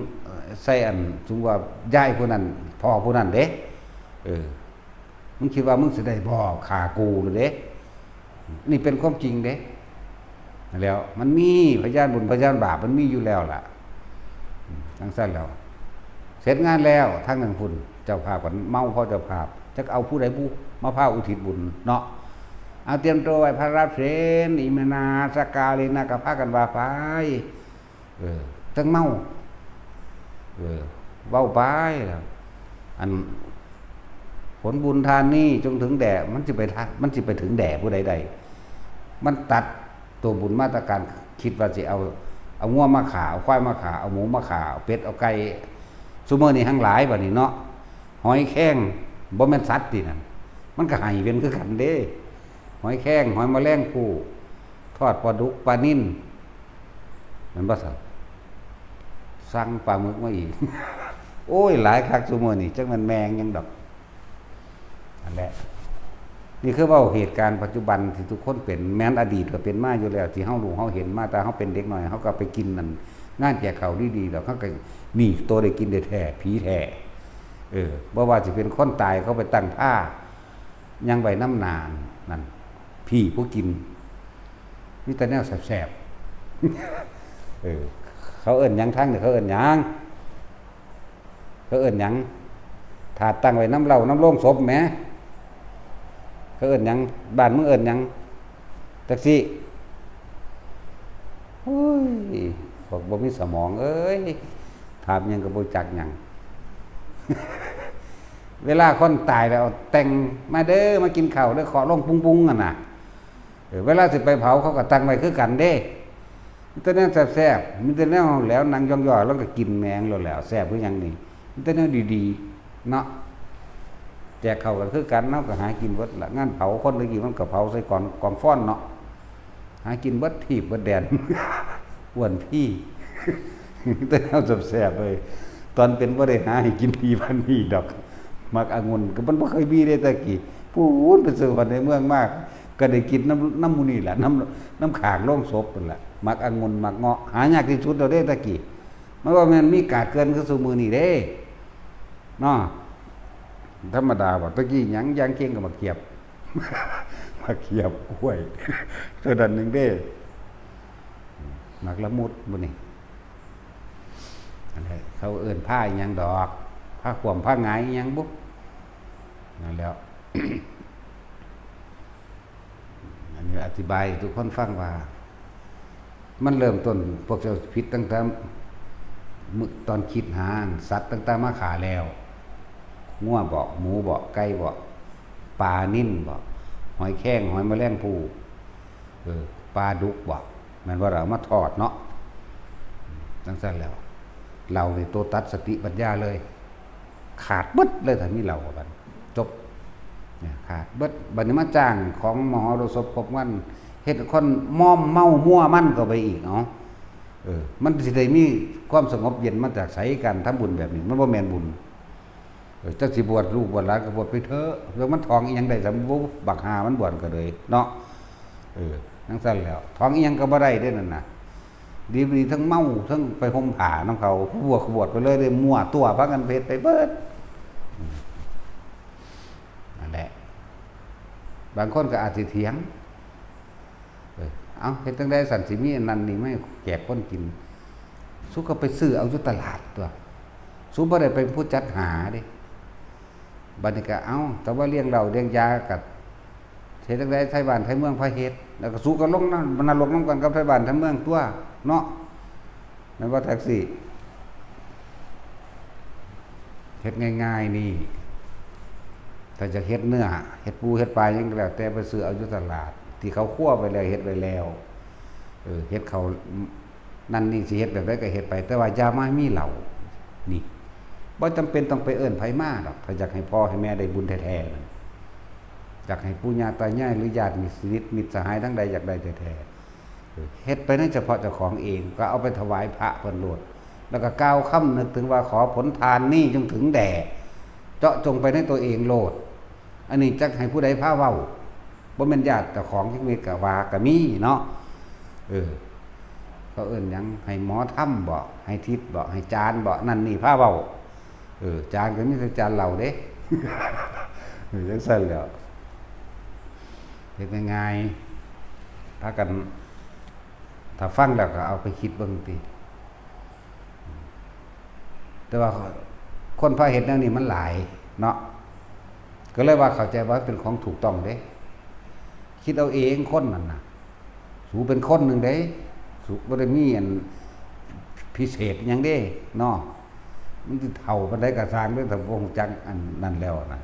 ใส่อันสมว่าย่ายผู้นั้นพ่อผู้นั้นเด้มึงคิดว่ามึงสิได้บ่ขากูหรือเด้นี่เป็นความจริงเด้แล้วมันมีพยานบุญพยานบาปมันมีอยู่แล้วล่ะทั้งสั้นแล้วเสร็จงานแล้วทั้งนั้นพุ่นเจ้าภาพกันเมาพ่อเจ้าภาพจะเอาผู้ใดผู้มาพาอุทิศบุญเนาะเอาเตรียมตัวไว้พระรับเสนอิมนาสกาเลนะกับพากันว่าไปทั้งเมาเว้าไปแล้วอันผลบุญทานนี่จงถึงแด่มันสิไปถึงแด่ผู้ใดๆมันตัดตัวบุญมาตรการคิดว่าสิเอางัวมาขาเอาควายมาขาเอาหมูมาขาเอาเป็ดเอาไก่ซุมื้อนี้ทั้งหลายบัดนี้เนาะหอยแข้งบ่แม่นสัตว์ตินั่นมันก็ให้เป็นคือกันเด้หอยแข้งหอยแมลงภู่ทอดปลาดุกปลานิ่นมันบ่ซั่นสั่งปลาหมึกมาอีก โอ้ยหลายคักซุมื้อนี้จักมันแมงยังดอกนั่นแหละนี่คือว่าเหตุการณ์ปัจจุบันที่ทุกคนเป็นแม้นอดีตก็เป็นมาอยู่แล้วที่เฮารู้เฮาเห็นมาแต่เฮาเป็นเด็กน้อยเฮาก็ไปกินนั่นงานแจกข้าวดีๆแล้วเฮาก็นี่ตัวได้กินได้แท้ผีแท้บ่ว่าสิเป็นคนตายเขาไปตั้งผ้ายังไว้น้ำนานนั่นพี่ผู้กินมีแต่แนวแสบๆเขาเอิ้นหยังทั้งเด้อเขาเอิ้นหยังถาดตั้งไว้น้ำเหล้าน้ำโรงศพแหมเขาเอิ้นหยังบ้านมึงเอิ้นหยังแท็กซี่โอ้ยบอกบ่มีสมองเอ้ยถามหยังก็บ่จักหยัง เวลาคนตายแล้วแต่งมาเด้อมากินข้าวเด้อขอลงปุ้งๆกันน่ะเวลาสิไปเผาเขาก็ตั้งไว้คือกันเด้มีแต่แนวแซ่บๆมีแต่แนวแล้วนางย่อๆแล้วก็กินแมงแล้วแซ่บคือหยังนี่มีแต่แนวดีๆเนาะแจกข้าวกันคือกันเนาะก็หากินเบิดละงานเผาคนตะกี้มันก็เผาใส่กองฟ้อนเนาะหากินเบิดทีบเบิดแดน อ้วนพี่แต่แนวแซ่บๆเลยตอนเป็นบ่ได้หาให้กินพี่พันนี่ดอกมักองุ่นก็มันบ่เคยมีได้ตะกี้พูนไปสู่วันในเมืองมากก็ได้กินน้ำมูนี่แหละน้ำขางโล่งศพนั่นแหละมักองุ่นมักเงาะหายากที่สุดเราได้ตะกี้ไม่ว่ามันมีกาดเกินคือสู่มือนี่เด้เนาะธรรมดาบ่ตะกี้หยังยางเก่งก็มาเกียบ มาเกียบกล้วยเท่านั้นนึงเด้มักละมุดบ่นี่อะไรเขาเอิ้นผ้าหยังดอกผ้าขวมผ้าหงายหยังบุ๊นั่นแล้ว อันนี้อธิบายทุกคนฟังว่ามันเริ่มต้นพวกเจ้าผิดตั้งแต่ตอนคิดหาสัตว์ตั้งแต่มาขาแล้วงัวบ่หมูบ่ไก่บ่ปลานิ่นบ่หอยแข้งหอยแมลงภู่ปลาดุกบ่แม่นว่าเรามาทอดเนาะจังซั่นแล้วเราในตัวตัดสติปัญญาเลยขาดบึดเลยถ้ามีเราบัดจบเนี่ยขาดบึดบัดนี้มาจ้างของหมอโดยศพครบวันเฮ็ดคนม่อมเมามั่วมั่นก็ไปอีกเนาะมันสิได้มีความสงบเย็นมาจากไสกันทำบุญแบบนี้มันบ่แม่นบุญเจ้าสิบวชลูกบวชหลานก็บวชไปเถอะเรื่องมันท้องอีหยังได้สำบ่บักหามันบวชก็เลยเนาะจังซั่นแล้วท้องอีหยังก็บ่ได้เด้นั่นน่ะดีทั้งเมาทั้งไปห่มผ้าน้ำเขาบวชไปเลยได้มั่วตัวพากันเพชรไปเบิดนั่นแหละบางคนก็อาจสิเถียงเอาเฮ็ดจังได๋สันสิมีอันนั้นนี่ไม่แจกคนกินสุก็ไปซื้อเอาอยู่ตลาดตัวสุบ่ได้เป็นผู้จัดหาเด้บัดนี้ก็เอาแต่ว่าเลี้ยงเหล้าเลี้ยงยากับเฮ็ดจังได๋ไทบ้านไทเมืองพาเฮ็ดแล้วก็สุก็ลงนรกนำกันกับไทบ้านไทเมืองตัวเนาะแม่นว่าแท็กซี่เฮ็ดง่ายๆนี่ ถ้าจะเฮ็ดเนื้อเฮ็ดปูเฮ็ดปลาหยังก็แล้วแต่ไปซื้อเอาอยู่ตลาดที่เขาคั่วไปแล้วเฮ็ดไว้แล้วเฮ็ดเขานั่นนี่สิเฮ็ดแบบใดก็เฮ็ดไปแต่ว่าอย่ามามีเหล้านี่บ่จำเป็นต้องไปเอิ้นไผมาดอกถ้าอยากให้พ่อให้แม่ได้บุญแท้ๆนั่นอยากให้ปู่ย่าตายายหรือญาติมิตรสหายทั้งใดอยากได้แท้ๆเฮ็ดไปนั้นเฉพาะเจ้าของเองก็เอาไปถวายพระเพิ่นโลดแล้วก็กล่าวคำนึกถึงว่าขอผลทานนี้จงถึงแด่เจาะจงไปในตัวเองโลดอันนี้จักให้ผู้ใดพาเว้าบ่แม่นญาติเจ้าของจักเม็ดก็ว่าก็มีเนาะเขาเอิ้นหยังให้หมอถ้ำบ่ให้ทิศบ่ให้จานบ่นั่นนี่พาเว้าจานก็มีแต่จานเหล้าเด้จังซั่นแหล้วเฮ็ดง่ายๆพากันถ้าฟังแล้วก็เอาไปคิดเบิ่งติแต่ว่าคนพาเฮ็ดแนวนี้มันหลายเนาะก็เลยว่าเข้าใจว่าเป็นของถูกต้องเด้คิดเอาเองคนนั่นน่ะสูเป็นคนหนึ่งเด้สูบ่ได้มีอันพิเศษหยังเด้เนาะมันสิเฒ่าปานใดก็สร้างเรื่องถ้าบ่ฮู้จักอันนั้นแล้วนะ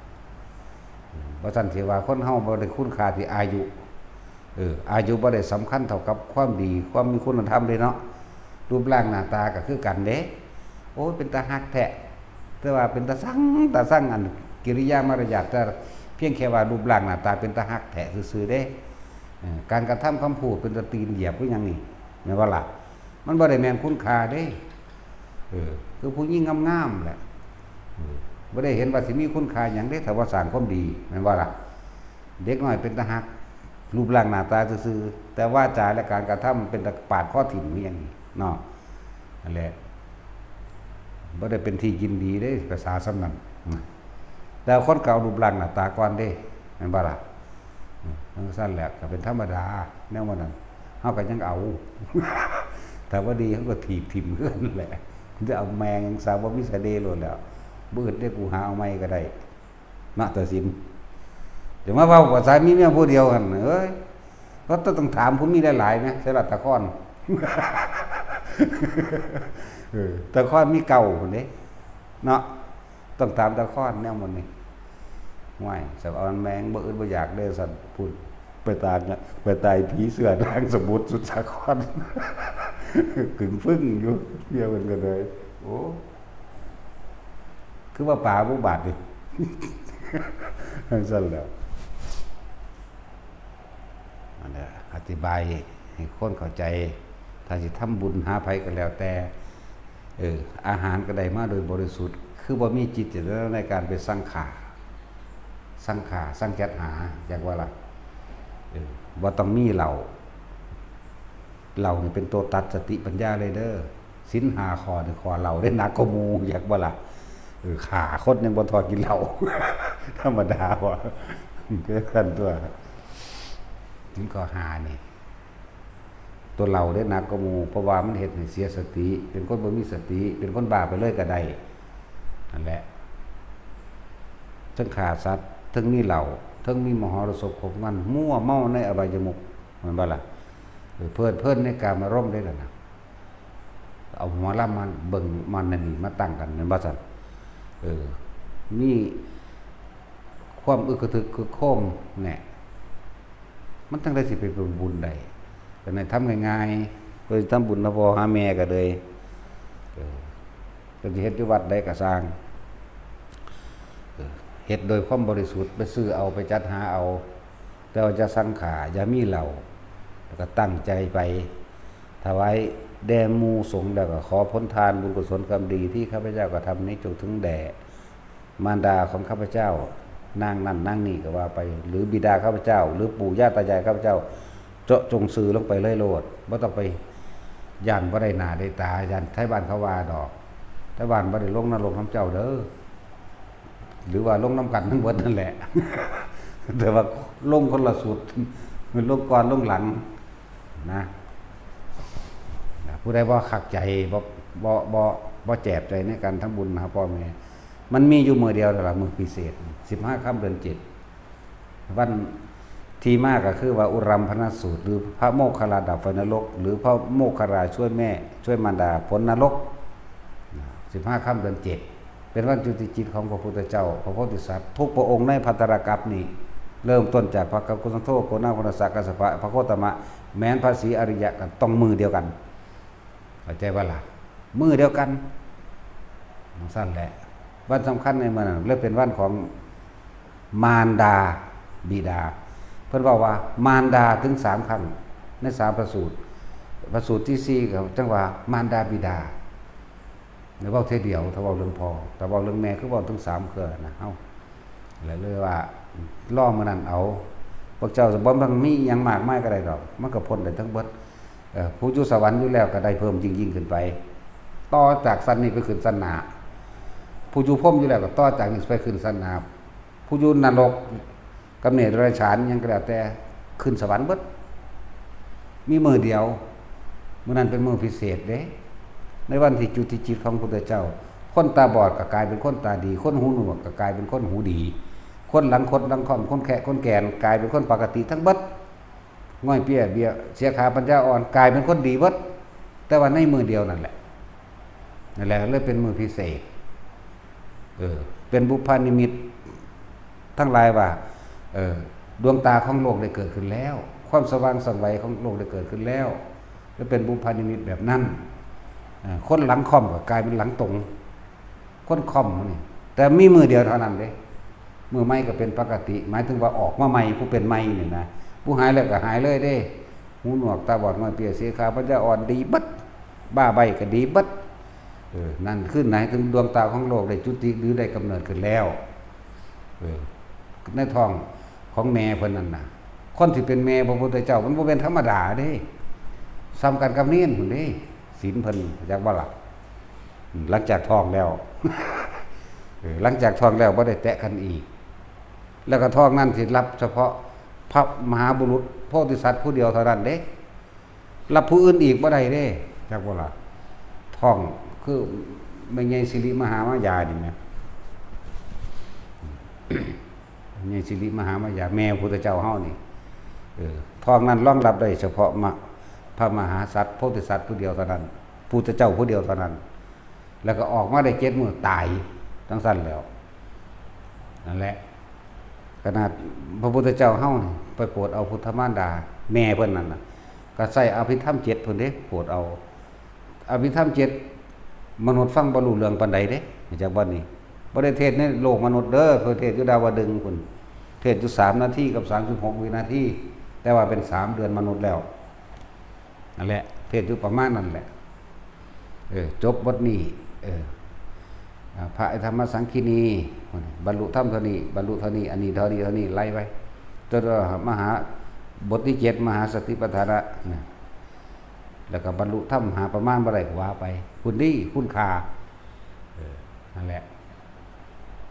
บ่ซั่นสิว่าคนเฮาบ่ได้คุณค่าที่อายุอายุบ่ได้สำคัญเท่ากับความดีความมีคุณธรรมเด้เนาะรูปร่างหน้าตาก็คือกันเด้โอ้เป็นตาฮักแท้แต่ว่าเป็นตาสั่งอันกิริยามารยาทแต่เพียงแค่ว่ารูปร่างหน้าตาเป็นตาฮักแท้ซื่อๆเด้การกระทำคำพูดเป็นตาตีนเหยียบคือหยังนี่แม่นบ่ล่ะมันบ่ได้แม่นคุณค่าเด้คือผู้หญิงงามๆแหละบ่ได้เห็นว่าสิมีคุณค่าหยังเด้ถ้าว่าสร้างความดีแม่นบ่ล่ะเด็กน้อยเป็นตาฮักรูปร่างหน้าตาซื่อๆแต่ว่าจาและการกระทำเป็นตาปาดข้อถิ่มคือหยังนี่เนาะนั่นแหละบ่ได้เป็นที่ยินดีเด้ภาษาสำนั้นแต่คนเก่ารูปร่างหน้าตาก่อนเด้แม่นบ่ล่ะซั่นแหละก็เป็นธรรมดาแนวนั้นเฮาก็ยังเอาแต่ว่าดีเฮาก็ถีบถิ่มเพิ่นแหละจะเอาแมงยังสาวบ่มีสะเดโลดแล้วบื้อได้กูหาเอาไม้ก็ได้นะตัดสินเดี๋ยวมาเว้าภาษามีเมียผู้เดียวกันเอ้ยก็ต้องถามผู้มีหลายๆนะใช่ล่ะตะค้อนตะค้อนมีเก่าพุ่นเด้เนาะต้องถามตะค้อนแนวมันนี่ห่วยสับเอาแมงบ่อื่นบ่อยากเด้อสั่นพูดไปตายผีเสื้อทางสมุทรสุสาครกึ่งฟึ่งอยู่เดียวกันเลยโอ้คือว่าป่าบ่บาดดิสั่นแล้วอันนี้อธิบายให้คนเข้าใจถ้าสิทำบุญหาไผก็แล้วแต่อาหารก็ได้มาโดยบริสุทธิ์คือบ่มีจิตเจตนาในการไปสังจัดหาอย่างว่าล่ะบ่ต้องมีเหล้านี่เป็นตัวตัดสติปัญญาเลยเด้อศีล5ข้อนี่ข้อเหล้าได้หนักกว่าหมู่อยากบ่ล่ะขาคนยังบ่ทอดกินเหล้าธรรมดาบ่ก็คั่นตัวศีลข้อ5นี่ตัวเหล้าได้หนักกว่าหมู่เพราะว่ามันเฮ็ดให้เสียสติเป็นคนบ่มีสติเป็นคนบ้าไปเลยก็ได้นั่นแหละทั้งฆ่าสัตว์ทั้งมีเหล้าทั้งมีมหรสพของมันมั่วเมาในอบายมุขแม่นบ่ล่ะเพิ่นในกามารมณ์ได้แล้วนะเอาหมอลำมันเบิ่งมันนั่นนี่มาตั้งกันแม่นบ่ซั่นมีความอึกกระทึกคือโคมแหน่มันจังได๋สิไปเป็นบุญได้ก็ให้ทำง่ายๆเพิ่นทำบุญหาพ่อหาแม่ก็เลยก็สิเฮ็ดอยู่วัดใดก็สร้างเฮ็ดโดยความบริสุทธิ์ไปซื้อเอาไปจัดหาเอาแต่ว่าจะสังขาอย่ามีเหล้าแล้วก็ตั้งใจไปถวายแด่หมู่สงฆ์แล้วก็ขอผลทานบุญกุศลกรรมดีที่ข้าพเจ้ากระทำนี้จงถึงแด่มารดาของข้าพเจ้านางนั่นนางนี่ก็ว่าไปหรือบิดาข้าพเจ้าหรือปู่ย่าตายายข้าพเจ้าเจาะจงสื่อลงไปเลยโลดบ่ต้องไปย่านบ่ได้หน้าได้ตาย่านไทบ้านเขาว่าดอกไทบ้านบ่ได้ลงนรกน้ำเจ้าเด้อหรือว่าลงน้ำกันทั้งหมดนั่นแหละแต่ว่าลงคนละสุดมันลงก่อนลงหลังนะผู้ใดบ่ขักใจบ่แจบใจในการทำบุญหาพ่อแม่มันมีอยู่มื้อเดียวเท่านั้นมื้อพิเศษ15ค่ำเดือน7วันที่มากก็คือว่าอุรัมพนสูตรหรือพระโมคคัลลาดับไฟนรกหรือพระโมคคัลลาช่วยแม่ช่วยมารดาพ้นนรก15ค่ำเดือน7 เป็นวันจุติจิตของพระพุทธเจ้าพระโพธิสัตว์ทุกพระองค์ในภัตตรกัปนี้เริ่มต้นจากพระกัปกุสังโฆโกนาโกนัสสะกัสสปะพระโคตมะแม้นพระศรีอริยะกันต้องมือเดียวกันเข้าใจว่าล่ะมือเดียวกันสั้นแหละวันสำคัญในมันเลยเป็นวันของมารดาบิดาเพิ่นบอกว่ามารดาถึง3ครั้งใน3ประสูตรประสูตรที่4ก็จังว่ามารดาบิดาหรือเว้าเทเดียวถ้าเว้าเรื่องพ่อถ้าเว้าเรื่องแม่คือเว้าถึง3เทื่อนะเฮาแล้วเลยว่าล่อมื้อนั้นเอาพวกเจ้าจะบ่ต้องมีหยังมากมายก็ได้ดอกมันก็พ้นได้ทั้งเบิดผู้อยู่สวรรค์อยู่แล้วก็ได้เพิ่มยิ่งขึ้นไปต่อจากสันนี้ไปขึ้นสันหน้าผู้อยู่พรหมอยู่แล้วก็ต่อจากนี้ไปขึ้นสันหน้าผู้อยู่นรกกำเนิดเดรัจฉานยังก็แล้วแต่ขึ้นสวรรค์เบิดมีมือเดียวมื้อนั้นเป็นมื้อพิเศษเด้ในวันที่จุติจิตของพระพุทธเจ้าคนตาบอดก็กลายเป็นคนตาดีคนหูหนวกก็กลายเป็นคนหูดีคนหลังคดหลังค่อมคนแขะคนแก่นกลายเป็นคนปกติทั้งเบิดง่อยเปี้ยเบี้ยเสียขาปัญญาอ่อนกลายเป็นคนดีเบิดแต่ว่าในมือเดียวนั่นแหละเลยเป็นมือพิเศษเป็นบุพนิมิตทั้งหลายว่าดวงตาของโลกได้เกิดขึ้นแล้วความสว่างสวัยของโลกได้เกิดขึ้นแล้วและเป็นบุพนิมิตแบบนั้นคนหลังค่อมก็กลายเป็นหลังตรงคนค่อมนี่แต่มีมือเดียวเท่านั้นเด้มือไม้ก็เป็นปกติหมายถึงว่าออกมาใหม่ผู้เป็นใหม่นี่นะผู้หายแล้วก็หายเลยเด้หูหนวกตาบอดง่อยเปียเสียขาปัญญาอ่อนดีบัดบ้าใบก็ดีบัดนั่นขึ้นไหนถึงดวงตาของโลกได้จุติหรือได้กำเนิดขึ้นแล้วในท้องของแม่เพิ่นนั่นน่ะคนที่เป็นแม่พระพุทธเจ้ามันบ่เป็นธรรมดาเด้ซ้ำกันกับเนียนพุ่นเด้ศีลเพิ่นจักบ่ล่ะหลังจากท้องแล้วหลังจากท้องแล้วบ่ได้แตะกันอีกแล้วก็ท้องนั้นสิรับเฉพาะพระมหาบุรุษโพธิสัตว์ผู้เดียวเท่านั้นเด้รับผู้อื่นอีกบ่ได้เด้จักบ่ล่ะท้องคือแม่ใหญ่สิริมหามายานี่แม่แม่สิริมหามายาแม่พุทธเจ้าเฮานี่ท้องนั้นรองรับได้เฉพาะพระมหาสัตว์โพธิสัตว์ผู้เดียวเท่านั้นพุทธเจ้าผู้เดียวเท่านั้นแล้วก็ออกมาได้7มื้อตายทั้งสั้นแล้วนั่นแหละขนาดพระพุทธเจ้าเฮานี่ไปโปรดเอาพุทธมารดาแม่เพิ่นนั่นน่ะก็ใส่อภิธรรม7เพิ่นเด้โปรดเอาอภิธรรม7มนุษย์ฟังบ่รู้เรื่องปานใดเด้จากบัดนี้บ่ได้เทศในโลกมนุษย์เด้อเพิ่นเทศอยู่ดาวดึงส์พุ่นเทศอยู่3นาทีกับ36วินาทีแต่ว่าเป็น3เดือนมนุษย์แล้วนั่นแหละเทศอยู่ประมาณนั้นแหละจบบทนี้พระธรรมสังคีนีบรรลุธรรมเท่านี้บรรลุเท่านี้อันนี้เท่านี้ไล่ไปจนมหาบทที่7มหาสติปัฏฐานะแล้วก็บรรลุธรรมหาประมาณบ่ได้ก็ว่าไปคุณดีคุณค่านั่นแหละ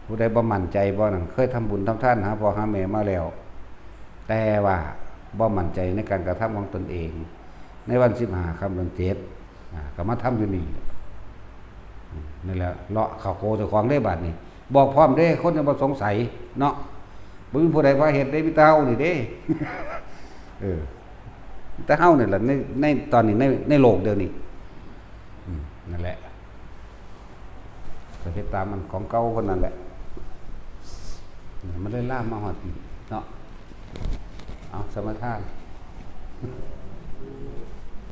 ผู้ใดบ่มั่นใจบ่นั่นเคยทำบุญทำทานหาพ่อหาแม่มาแล้วแต่ว่าบ่มั่นใจในการกระทำของตนเองในวัน15ค่ำเดือน7ก็มาทำอยู่นี่นั่นแหละเลาะเข้าโกเจ้าของได้บัดนี้บอกพร้อมเด้คนจะบ่สงสัยเนาะบ่มีผู้ใดว่าเฮ็ดได้มีแต่เฮานี่เด้แต่เฮานี่แหละในตอนนี้ในโลกเดียวนี้นั่นแหละก็เฮ็ดตามมันของเก่าคนนั้นแหละมันเลยล่ามมาฮอดเนาะเอาสมทาน